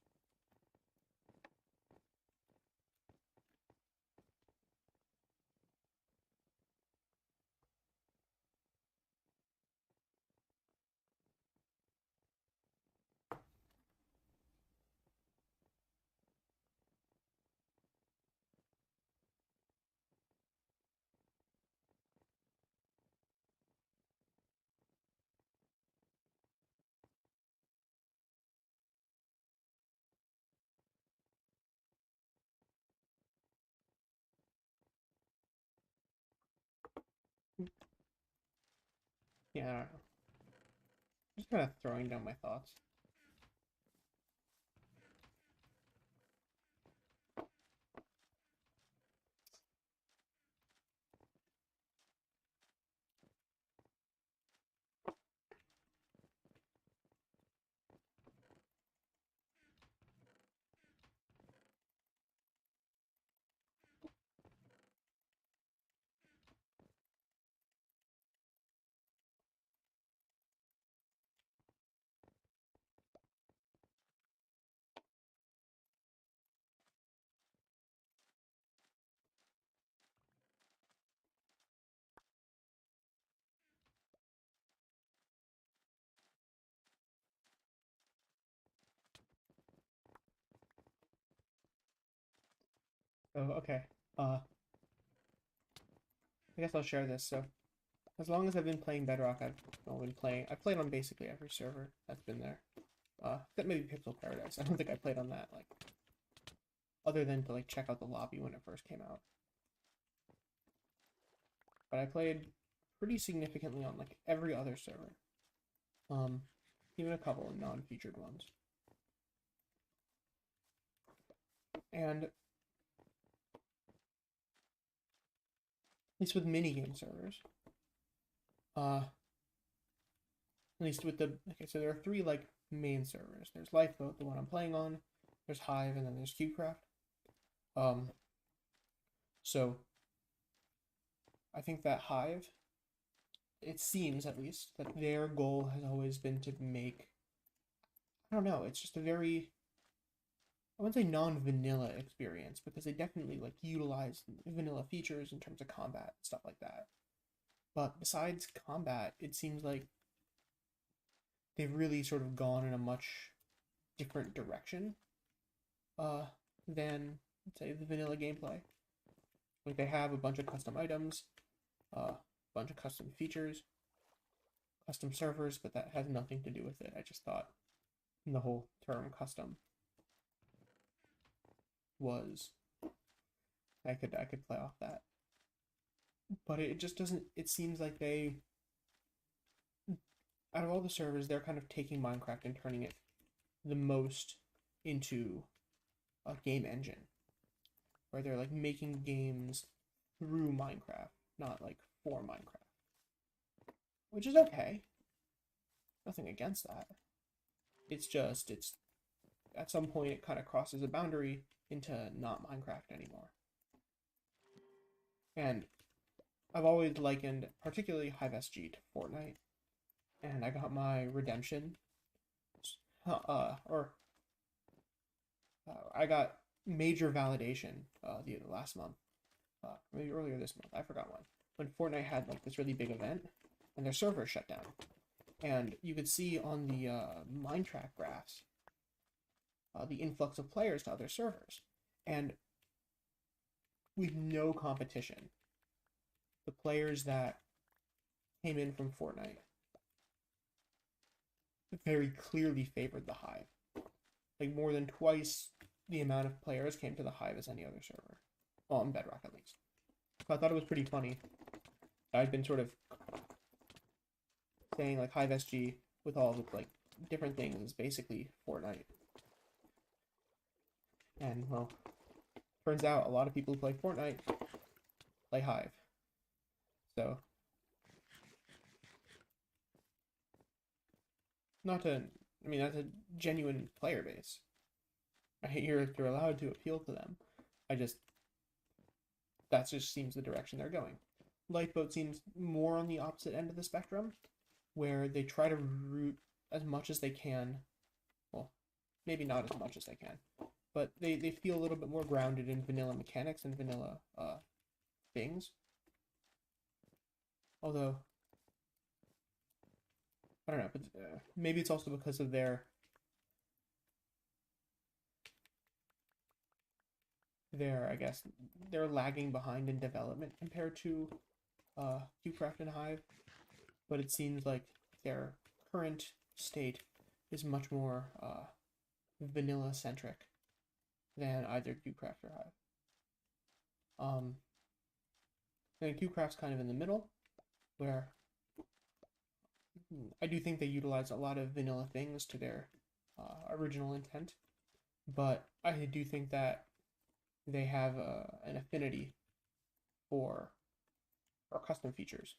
Yeah, I don't know. Just kind of throwing down my thoughts. Oh, okay. I guess I'll share this. So, as long as I've been playing Bedrock, I've played on basically every server that's been there. Except maybe Pixel Paradise. I don't think I played on that, like, other than to, like, check out the lobby when it first came out. But I played pretty significantly on, like, every other server. Even a couple of non-featured ones. And, at least with minigame servers, at least with the, okay, so there are three, like, main servers. There's Lifeboat, the one I'm playing on, there's Hive, and then there's CubeCraft. So I think that Hive, it seems at least, that their goal has always been to make, I don't know, it's just a very, I wouldn't say non-vanilla experience, because they definitely like utilize vanilla features in terms of combat and stuff like that. But besides combat, it seems like they've really sort of gone in a much different direction than, say, the vanilla gameplay. Like they have a bunch of custom items, a bunch of custom features, custom servers, but that has nothing to do with it. I just thought the whole term custom was, I could play off that. But it just doesn't, it seems like they, out of all the servers, they're kind of taking Minecraft and turning it the most into a game engine, where they're like making games through Minecraft, not like for Minecraft, which is okay. Nothing against that. It's just, it's at some point it kind of crosses a boundary into not Minecraft anymore. And I've always likened particularly HiveSG to Fortnite, and I got my redemption, or I got major validation the last month, maybe earlier this month, I forgot when Fortnite had like this really big event, and their server shut down, and you could see on the Mindtrack graphs the influx of players to other servers, and with no competition, the players that came in from Fortnite very clearly favored the Hive. Like more than twice the amount of players came to the Hive as any other server. Well, on Bedrock at least. So I thought it was pretty funny. I've been sort of saying like HiveSG with all the like different things is basically Fortnite. And well, turns out a lot of people who play Fortnite play Hive. So not to, I mean, that's a genuine player base. I hear they're allowed to appeal to them. I just, that just seems the direction they're going. Lifeboat seems more on the opposite end of the spectrum, where they try to root as much as they can. Well, maybe not as much as they can, but they feel a little bit more grounded in vanilla mechanics and vanilla things. Although, I don't know, but maybe it's also because of their I guess they're lagging behind in development compared to CubeCraft and Hive, but it seems like their current state is much more vanilla centric than either CubeCraft or Hive. And CubeCraft's kind of in the middle, where I do think they utilize a lot of vanilla things to their original intent, but I do think that they have an affinity for custom features.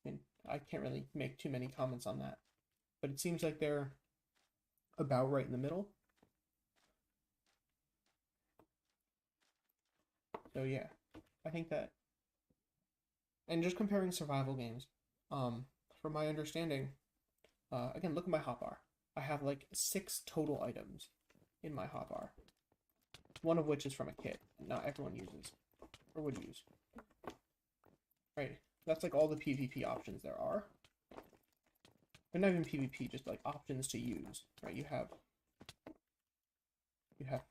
And I can't really make too many comments on that, but it seems like they're about right in the middle. So yeah, I think that, and just comparing survival games, from my understanding, again, look at my hotbar. I have like 6 total items in my hotbar, one of which is from a kit not everyone uses or would use. Right, that's like all the PvP options there are. But not even PvP, just like options to use. Right, you have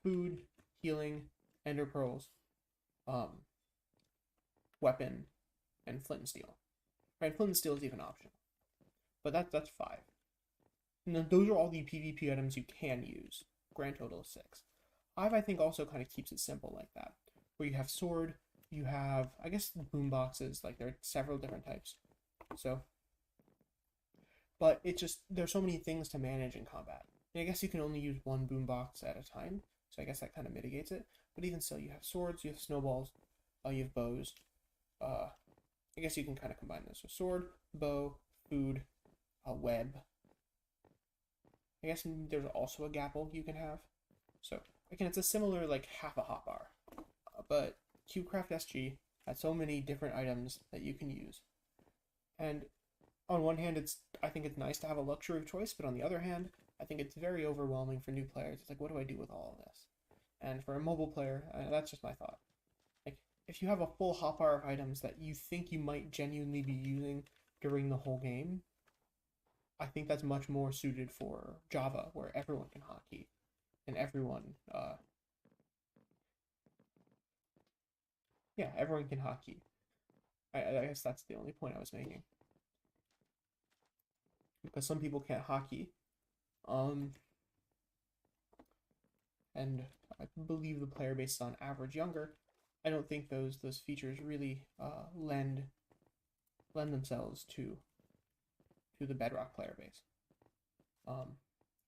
food, healing, ender pearls, um, weapon, and flint and steel. Right, flint and steel is even optional, but that's 5. Now, those are all the PvP items you can use. Grand total is 6. 5, I think, also kind of keeps it simple like that, where you have sword, you have, I guess, boom boxes. Like, there are several different types. So, but it just, there's so many things to manage in combat. And I guess you can only use one boom box at a time, so I guess that kind of mitigates it. But even so, you have swords, you have snowballs, you have bows. I guess you can kind of combine this. So sword, bow, food, web. I guess there's also a gapple you can have. So again, it's a similar like half a hotbar, but CubeCraft SG has so many different items that you can use. And on one hand, I think it's nice to have a luxury of choice, but on the other hand, I think it's very overwhelming for new players. It's like, what do I do with all of this? And for a mobile player, that's just my thought. Like, if you have a full hotbar of items that you think you might genuinely be using during the whole game, I think that's much more suited for Java, where everyone can hotkey, and everyone, yeah, everyone can hotkey. I guess that's the only point I was making. Because some people can't hotkey, um, and I believe the player base is on average younger. I don't think those features really lend themselves to the Bedrock player base.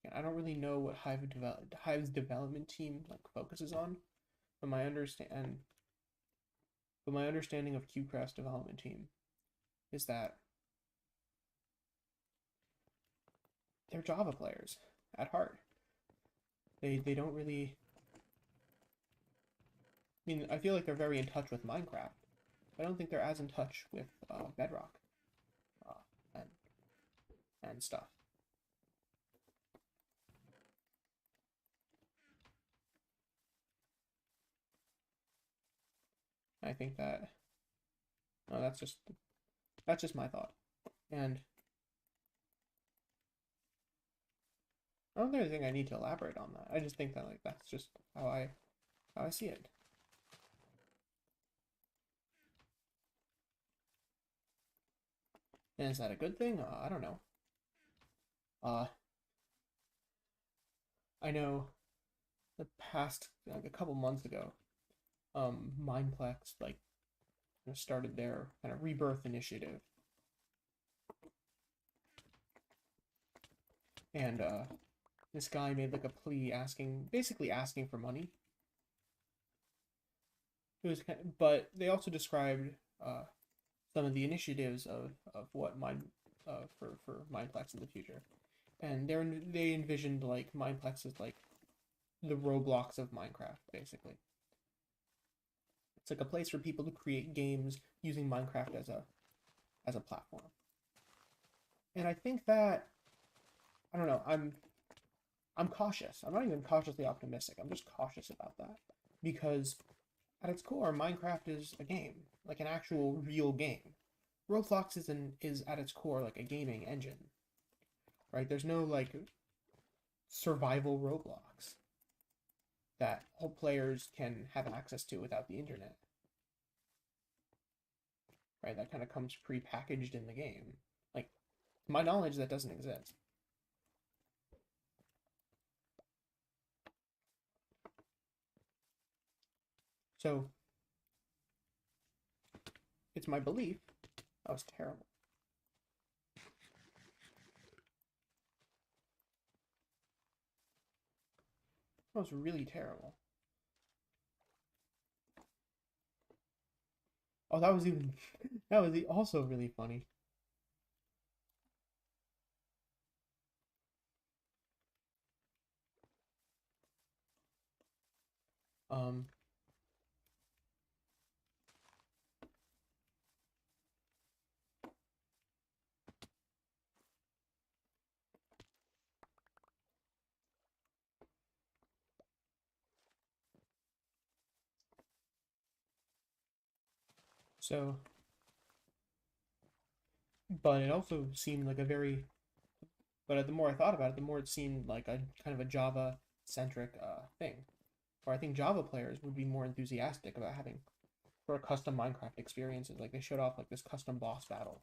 And I don't really know what Hive's development team like focuses on, but my understanding of CubeCraft's development team is that they're Java players at heart. They don't really. I mean, I feel like they're very in touch with Minecraft, but I don't think they're as in touch with Bedrock uh, and stuff. I think that that's just my thought, and I don't think I need to elaborate on that. I just think that like that's just how I see it. And is that a good thing? I don't know. Uh, I know the past like a couple months ago, Mineplex like started their kind of rebirth initiative, and this guy made like a plea basically asking for money. It was, but they also described some of the initiatives of what for Mineplex in the future, and they envisioned like Mineplex as like the Roblox of Minecraft, basically. It's like a place for people to create games using Minecraft as a platform. And I think that I don't know, I'm cautious. I'm not even cautiously optimistic. I'm just cautious about that because at its core, Minecraft is a game, like an actual real game. Roblox is at its core like a gaming engine, right? There's no like survival Roblox that all players can have access to without the internet, right? That kind of comes pre-packaged in the game. Like, to my knowledge, that doesn't exist. So, it's my belief. That was terrible. That was really terrible. Oh, that was even that was also really funny. Um, so, but it also seemed like a very, but the more I thought about it, the more it seemed like a kind of a Java centric thing, Or I think Java players would be more enthusiastic about having sort of custom Minecraft experiences. Like they showed off like this custom boss battle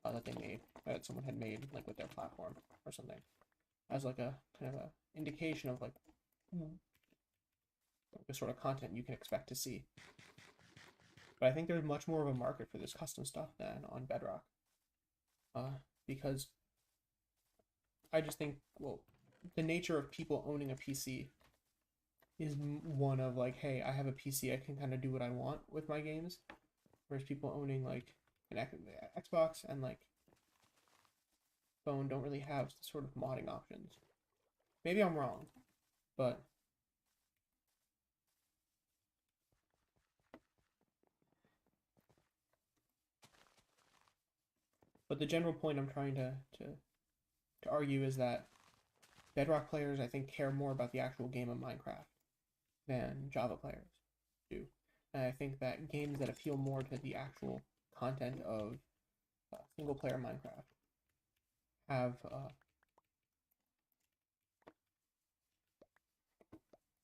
that they made, that someone had made like with their platform or something, as like a kind of a indication of like the sort of content you can expect to see. But I think there's much more of a market for this custom stuff than on Bedrock, because I just think, well, the nature of people owning a PC is one of like, hey, I have a PC, I can kind of do what I want with my games, whereas people owning like an Xbox and like phone don't really have sort of modding options. Maybe I'm wrong, but the general point I'm trying to argue is that Bedrock players, I think, care more about the actual game of Minecraft than Java players do. And I think that games that appeal more to the actual content of single-player Minecraft have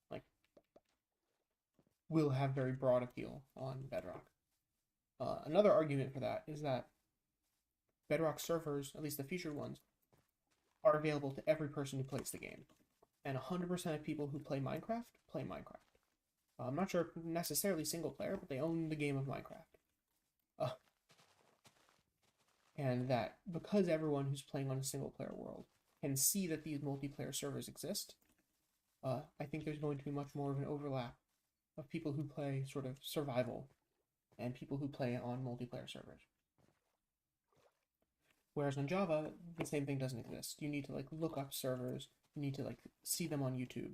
like will have very broad appeal on Bedrock. Another argument for that is that Bedrock servers, at least the featured ones, are available to every person who plays the game. And 100% of people who play Minecraft play Minecraft. I'm not sure if necessarily single player, but they own the game of Minecraft. And that because everyone who's playing on a single player world can see that these multiplayer servers exist, I think there's going to be much more of an overlap of people who play sort of survival and people who play on multiplayer servers. Whereas on Java, the same thing doesn't exist. You need to like look up servers, you need to like see them on YouTube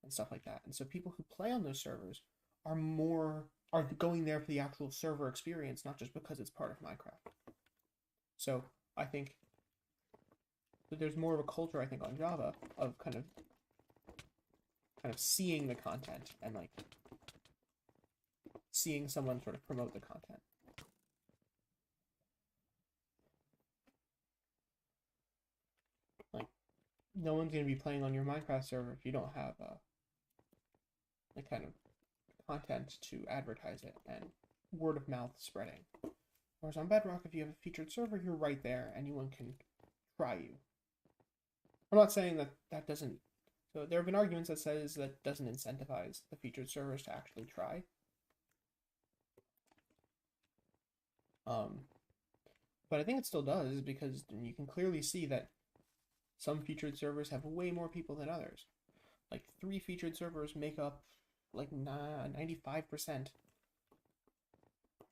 and stuff like that. And so people who play on those servers are going there for the actual server experience, not just because it's part of Minecraft. So I think that there's more of a culture, I think, on Java of kind of seeing the content and like seeing someone sort of promote the content. Like, no one's going to be playing on your Minecraft server if you don't have the kind of content to advertise it and word of mouth spreading. Whereas on Bedrock, if you have a featured server, you're right there, anyone can try you. I'm not saying that doesn't... So there have been arguments that says that doesn't incentivize the featured servers to actually try. But I think it still does, because you can clearly see that some featured servers have way more people than others. Like 3 featured servers make up like 95%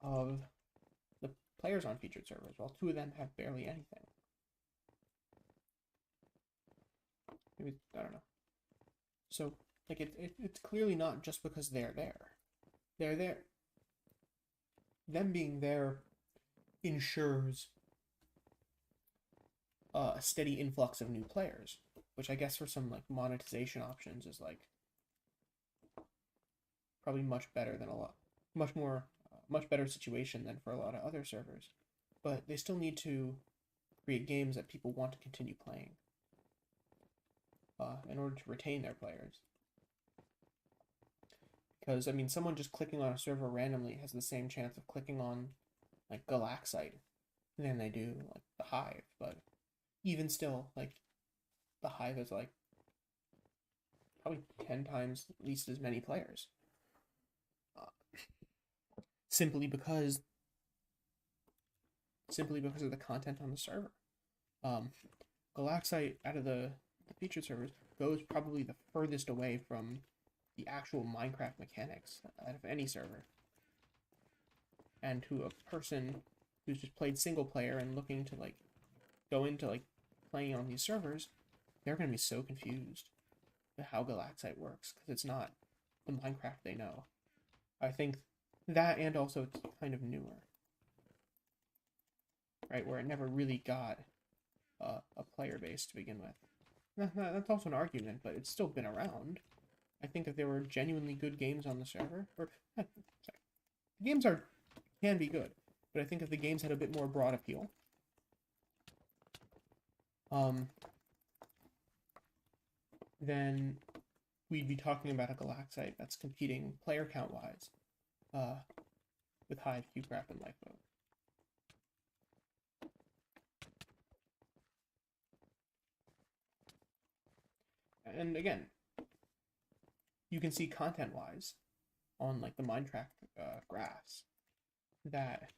of the players on featured servers, while 2 of them have barely anything. Maybe, I don't know. So, like, it's clearly not just because they're there. They're there. Them being there ensures a steady influx of new players, which I guess for some like monetization options is like probably much better than much better situation than for a lot of other servers. But they still need to create games that people want to continue playing in order to retain their players. Because, I mean, someone just clicking on a server randomly has the same chance of clicking on, like, Galaxite than they do, like, the Hive. But even still, like, the Hive is, like, probably 10 times at least as many players. Simply because of the content on the server. Galaxite, out of the featured servers, goes probably the furthest away from the actual Minecraft mechanics out of any server. And to a person who's just played single player and looking to like go into like playing on these servers, they're going to be so confused with how Galaxite works, because it's not the Minecraft they know. I think that, and also it's kind of newer, right, where it never really got a player base to begin with. That's also an argument, but it's still been around. I think if there were genuinely good games on the server, or sorry, games can be good, but I think if the games had a bit more broad appeal, then we'd be talking about a Galaxite that's competing player count wise with Hive, Cubecraft, and Lifeboat. And again, you can see content wise on like the Minecraft graphs that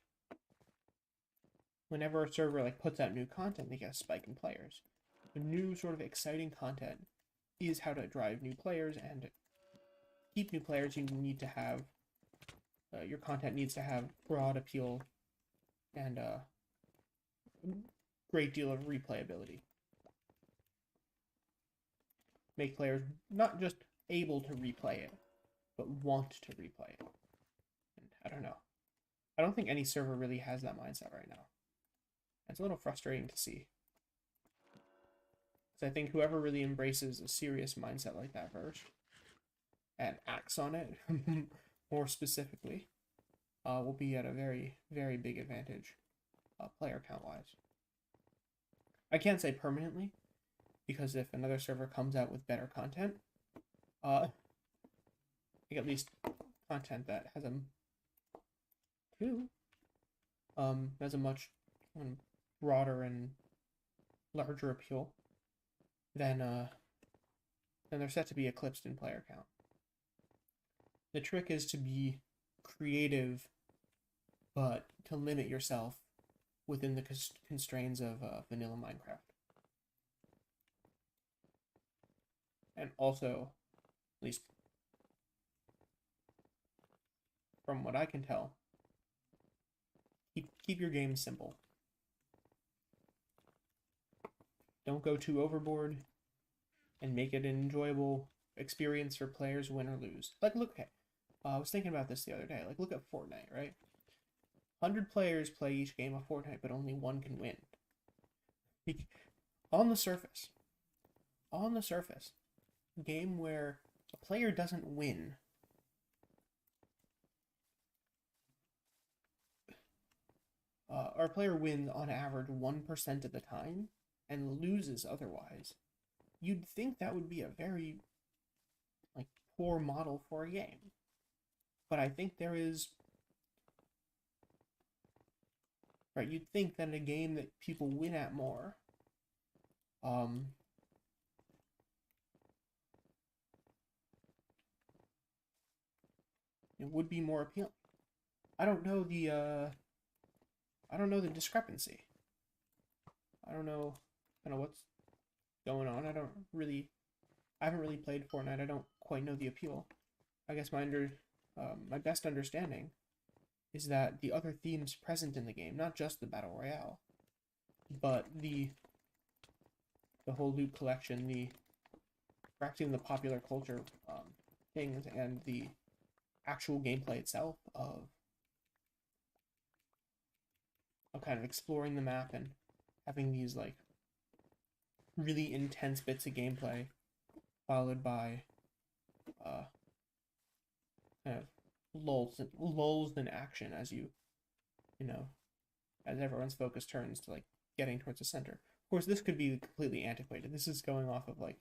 whenever a server like puts out new content, they get a spike in players. The new sort of exciting content is how to drive new players, and keep new players. You need to have your content needs to have broad appeal and a great deal of replayability. Make players not just able to replay it, but want to replay it. And I don't know. I don't think any server really has that mindset right now. It's a little frustrating to see. Because I think whoever really embraces a serious mindset like that first, and acts on it more specifically, will be at a very, very big advantage, player count-wise. I can't say permanently, because if another server comes out with better content, like at least content that has a much broader and larger appeal, then they're set to be eclipsed in player count. The trick is to be creative, but to limit yourself within the constraints of vanilla Minecraft. And also, at least from what I can tell, keep your game simple. Don't go too overboard, and make it an enjoyable experience for players, win or lose. Like, look, okay, I was thinking about this the other day. Like, look at Fortnite, right? 100 players play each game of Fortnite, but only one can win. On the surface, a game where a player doesn't win or a player wins on average 1% of the time and loses otherwise, you'd think that would be a very like poor model for a game. But I think there is, right, you'd think that in a game that people win at more, it would be more appealing. I don't know the discrepancy. I don't know what's going on. I haven't really played Fortnite. I don't quite know the appeal. I guess my best understanding is that the other themes present in the game, not just the Battle Royale, but the whole loot collection, the correcting the popular culture things, and the actual gameplay itself of kind of exploring the map and having these like really intense bits of gameplay followed by kind of lulls in action as as everyone's focus turns to like getting towards the center. Of course, this could be completely antiquated. This is going off of like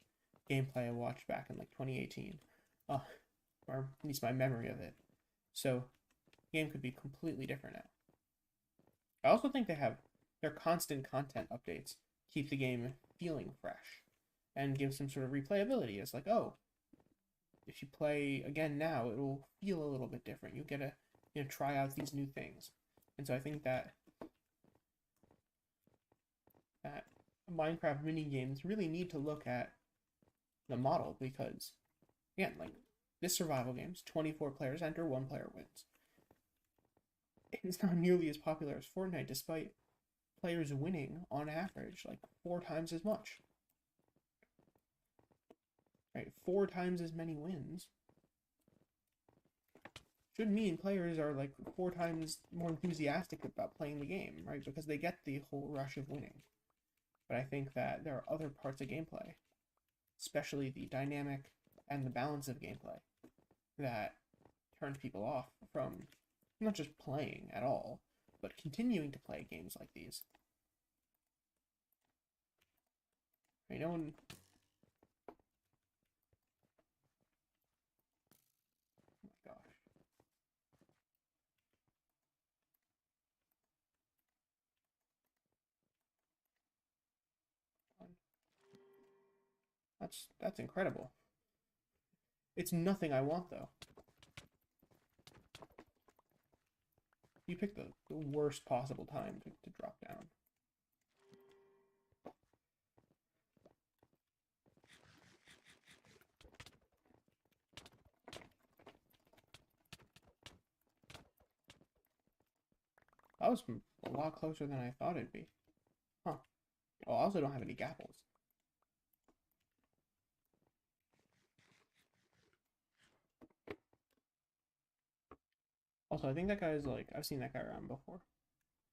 gameplay I watched back in like 2018, or at least my memory of it. So, the game could be completely different now. I also think their constant content updates keep the game feeling fresh and give some sort of replayability. It's like, oh, if you play again now, it will feel a little bit different. You get to try out these new things. And so I think that Minecraft mini games really need to look at the model, because again, like this survival game's 24 players enter, 1 player wins. It's not nearly as popular as Fortnite, despite players winning on average like 4 times as much. Right, 4 times as many wins should mean players are like 4 times more enthusiastic about playing the game, right? Because they get the whole rush of winning. But I think that there are other parts of gameplay, especially the dynamic and the balance of gameplay, that turn people off from not just playing at all, but continuing to play games like these. Right, that's incredible. It's nothing I want, though. You picked the worst possible time to drop down. That was a lot closer than I thought it'd be. Huh. Oh, I also don't have any gapples. Also, I think that guy is like, I've seen that guy around before.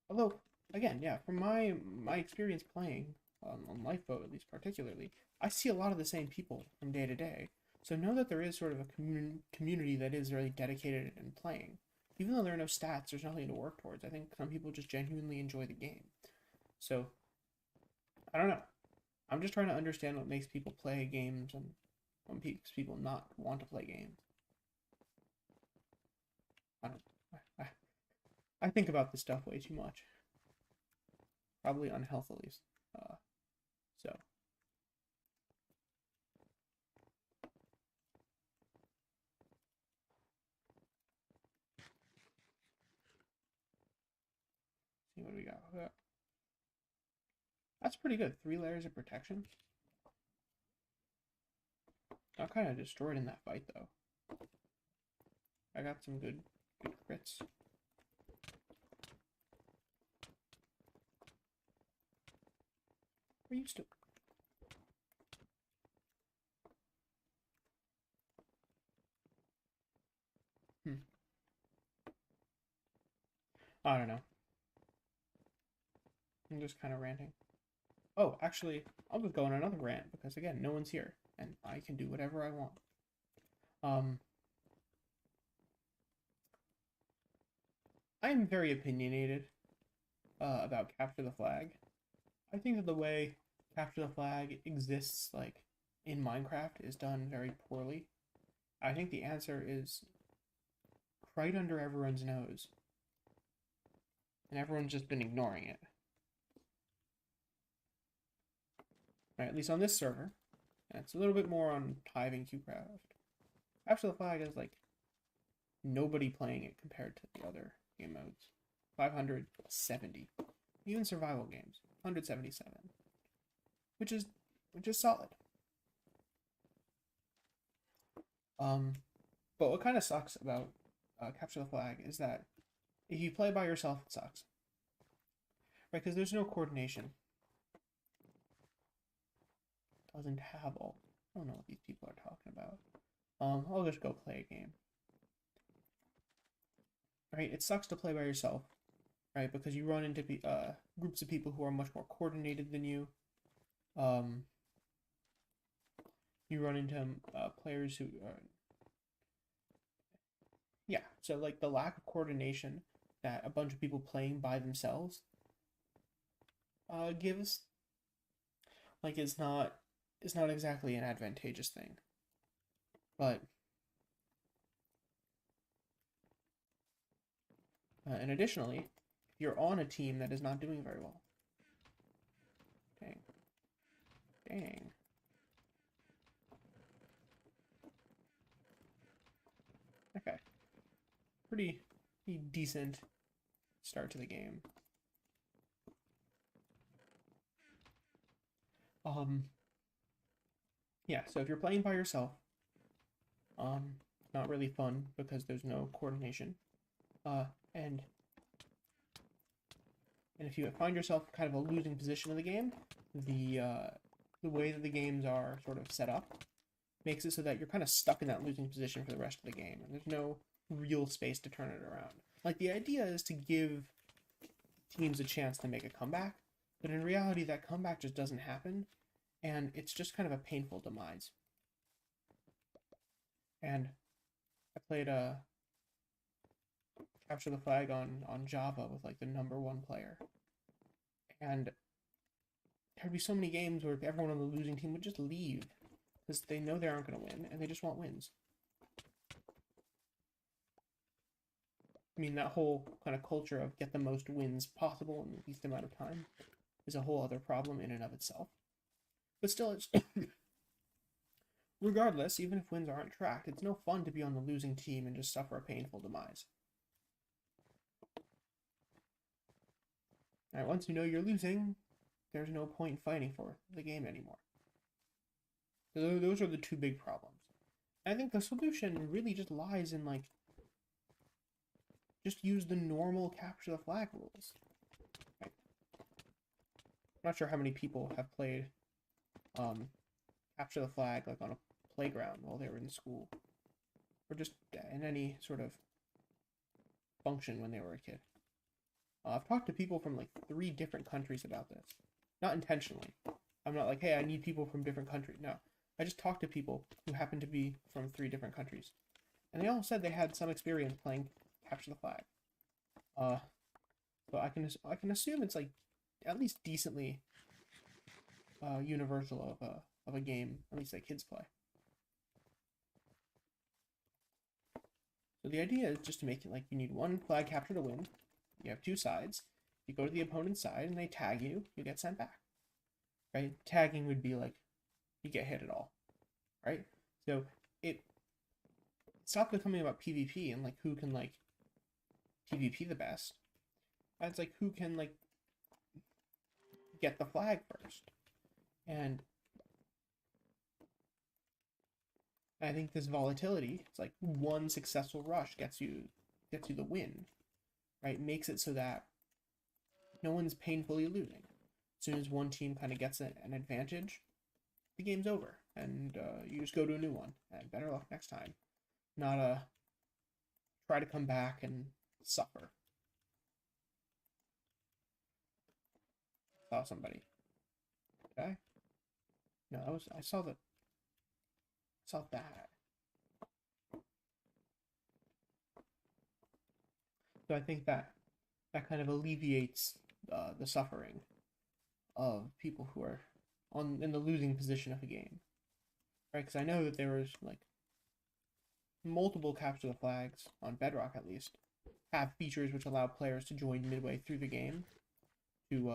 Although, again, yeah, from my experience playing on Lifeboat, at least particularly, I see a lot of the same people from day to day. So know that there is sort of a community that is really dedicated and playing. Even though there are no stats, there's nothing to work towards. I think some people just genuinely enjoy the game. So, I don't know. I'm just trying to understand what makes people play games and what makes people not want to play games. I don't. I, I think about this stuff way too much. Probably unhealthily. So. See what we got. That's pretty good. 3 layers of protection. Got kind of destroyed in that fight, though. I got some good crits. We're used to. I don't know. I'm just kind of ranting. Oh, actually, I'll just go on another rant because again, no one's here and I can do whatever I want. I am very opinionated about Capture the Flag. I think that the way Capture the Flag exists, like in Minecraft, is done very poorly. I think the answer is right under everyone's nose, and everyone's just been ignoring it. Right, at least on this server. And it's a little bit more on Hive and QCraft. Capture the Flag is like nobody playing it compared to the other game modes. 570. Even survival games, 177. Which is solid. But what kind of sucks about Capture the Flag is that if you play by yourself, it sucks. Right, because there's no coordination. Doesn't have all. I don't know what these people are talking about. I'll just go play a game. Right, it sucks to play by yourself, right? Because you run into groups of people who are much more coordinated than you. You run into players who are, yeah. So like the lack of coordination that a bunch of people playing by themselves gives, like, it's not exactly an advantageous thing. But and additionally, if you're on a team that is not doing very well, dang. Okay, pretty decent start to the game. Yeah, so if you're playing by yourself, not really fun because there's no coordination. And if you find yourself kind of a losing position in the game, the way that the games are sort of set up makes it so that you're kind of stuck in that losing position for the rest of the game, and there's no real space to turn it around. Like, the idea is to give teams a chance to make a comeback, but in reality, that comeback just doesn't happen, and it's just kind of a painful demise. And I played Capture the Flag on Java with like the #1 player, and there'd be so many games where everyone on the losing team would just leave because they know they aren't going to win and they just want wins. I mean, that whole kind of culture of get the most wins possible in the least amount of time is a whole other problem in and of itself. But still, it's regardless, even if wins aren't tracked, it's no fun to be on the losing team and just suffer a painful demise. Alright, once you know you're losing, there's no point in fighting for the game anymore. So those are the two big problems. I think the solution really just lies in, like, just use the normal capture the flag rules. Right? I'm not sure how many people have played capture the flag like on a playground while they were in school, or just in any sort of function when they were a kid. I've talked to people from like 3 different countries about this, not intentionally. I'm not like, hey, I need people from different countries. No, I just talked to people who happen to be from 3 different countries, and they all said they had some experience playing capture the flag. So I can assume it's like at least decently universal of a game, at least that kids play. So the idea is just to make it like you need 1 flag capture to win. You have 2 sides. You go to the opponent's side and they tag you, you get sent back. Right? Tagging would be like you get hit at all. Right? So it stopped becoming about PvP and like who can like PvP the best. It's like who can like get the flag first. And I think this volatility, it's like 1 successful rush gets you the win. Right? Makes it so that no one's painfully losing. As soon as one team kind of gets an advantage, the game's over, and you just go to a new one. And better luck next time. Not try to come back and suffer. Saw somebody. Did I? No, I saw that. Saw that. So I think that kind of alleviates the suffering of people who are in the losing position of a game, right? Because I know that there was like multiple capture the flags on Bedrock at least have features which allow players to join midway through the game to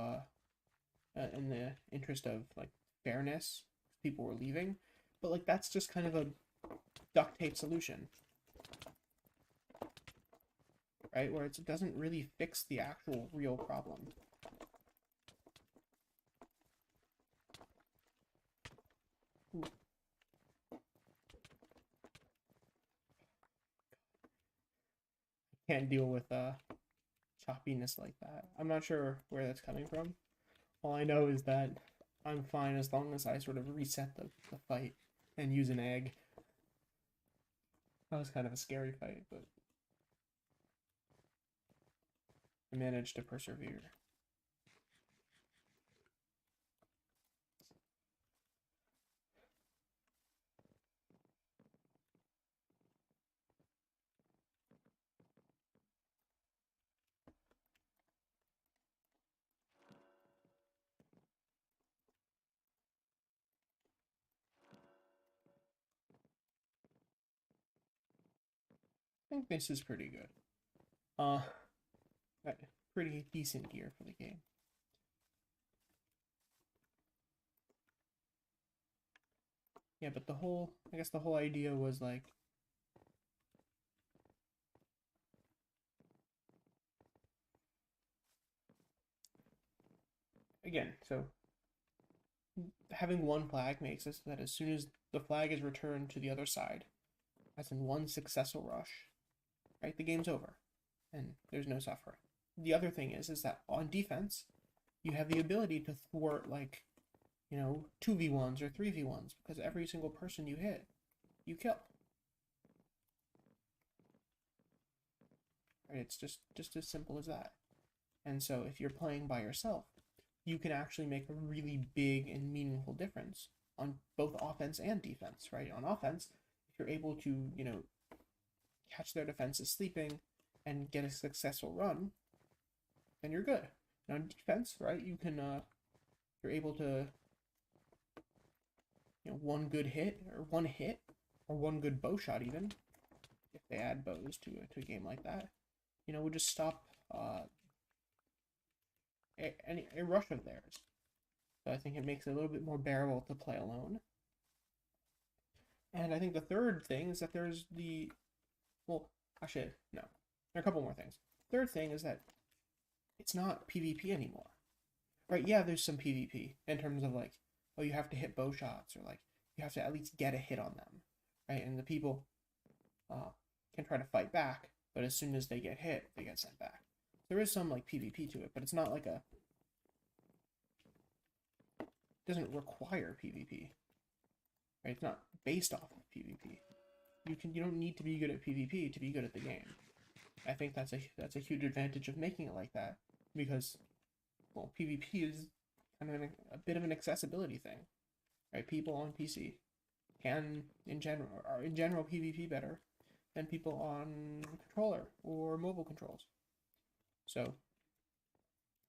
in the interest of like fairness, people were leaving, but like that's just kind of a duct tape solution, right? Where it doesn't really fix the actual real problem. Ooh. Can't deal with choppiness like that. I'm not sure where that's coming from. All I know is that I'm fine as long as I sort of reset the fight and use an egg. That was kind of a scary fight, but I managed to persevere. I think this is pretty good. Pretty decent gear for the game. Yeah, but I guess the whole idea was like, again, so having 1 flag makes it so that as soon as the flag is returned to the other side, as in 1 successful rush, right, the game's over, and there's no suffering. The other thing is that on defense, you have the ability to thwart like, 2v1s or 3v1s because every single person you hit, you kill. Right? It's just as simple as that. And so if you're playing by yourself, you can actually make a really big and meaningful difference on both offense and defense, right? On offense, if you're able to, catch their defenses sleeping and get a successful run, then you're good. And on defense, right, you're able to, 1 good hit or 1 hit or 1 good bow shot even, if they add bows to a game like that, would just stop a rush of theirs. So I think it makes it a little bit more bearable to play alone. And I think the third thing is that there's the, well, actually, no. There are a couple more things. Third thing is that it's not PvP anymore. Right? Yeah, there's some PvP in terms of like, oh, you have to hit bow shots, or like you have to at least get a hit on them, right? And the people can try to fight back, but as soon as they get hit, they get sent back. There is some like PvP to it, but it's not like a, it doesn't require PvP, right? It's not based off of PvP. You don't need to be good at PvP to be good at the game. I think that's a huge advantage of making it like that, because, well, PvP is kind of a bit of an accessibility thing, right? People on PC can in general PvP better than people on controller or mobile controls. So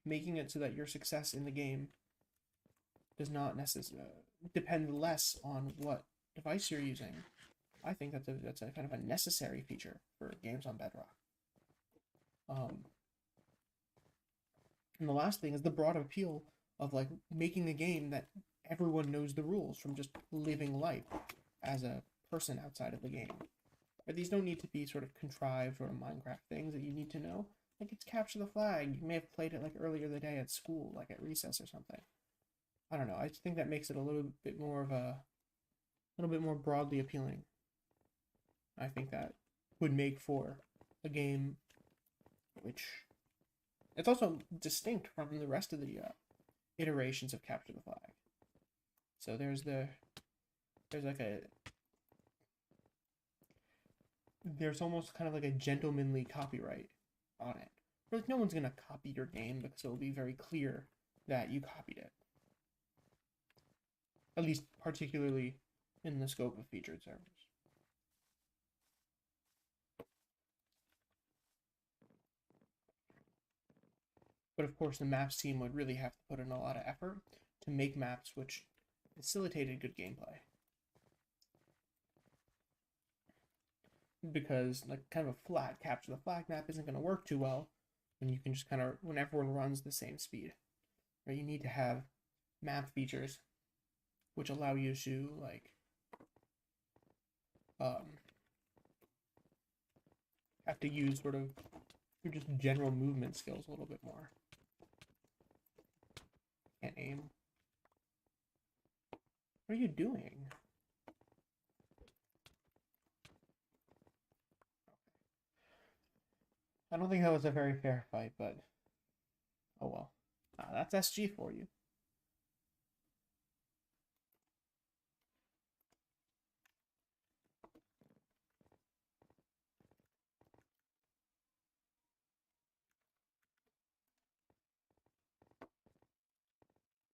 making it so that your success in the game does not necessarily depend less on what device you're using. I think that's a kind of a necessary feature for games on Bedrock. And the last thing is the broad appeal of like making a game that everyone knows the rules from just living life as a person outside of the game. But these don't need to be sort of contrived sort of Minecraft things that you need to know. Like it's capture the flag. You may have played it like earlier the day at school, like at recess or something. I don't know. I just think that makes it a little bit more of a little bit more broadly appealing. I think that would make for a game which it's also distinct from the rest of the iterations of capture the flag. So there's almost kind of like a gentlemanly copyright on it. Like no one's gonna copy your game because it will be very clear that you copied it. At least particularly in the scope of featured servers. But of course, the maps team would really have to put in a lot of effort to make maps which facilitated good gameplay. Because like kind of a flat capture the flag map isn't going to work too well when you can just kind of when everyone runs the same speed. Right? You need to have map features which allow you to like have to use sort of your just general movement skills a little bit more. Can't aim. What are you doing? I don't think that was a very fair fight, but oh well. That's SG for you.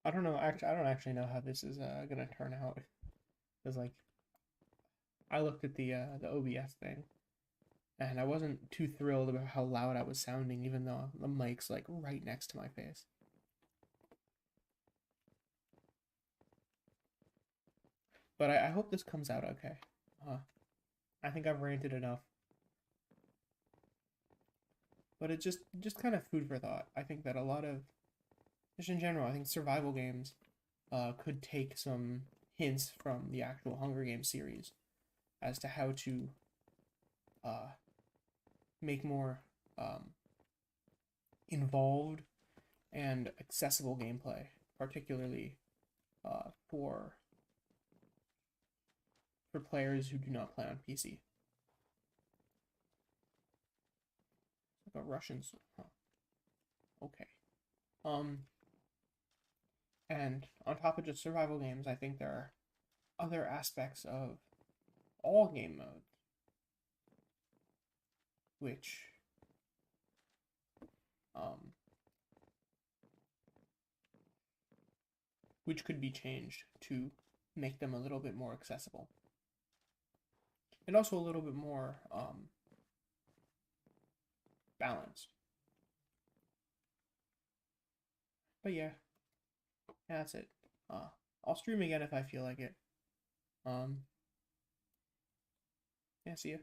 I don't know. Actually, I don't actually know how this is gonna turn out. Because like, I looked at the OBS thing, and I wasn't too thrilled about how loud I was sounding, even though the mic's like right next to my face. But I hope this comes out okay. I think I've ranted enough. But it's just kind of food for thought. I think that a lot of, just in general, I think survival games could take some hints from the actual Hunger Games series as to how to make more involved and accessible gameplay, particularly for players who do not play on PC. Like a Russian, huh. Okay. And on top of just survival games, I think there are other aspects of all game modes which which could be changed to make them a little bit more accessible and also a little bit more balanced. But yeah, that's it. I'll stream again if I feel like it. Yeah, see ya.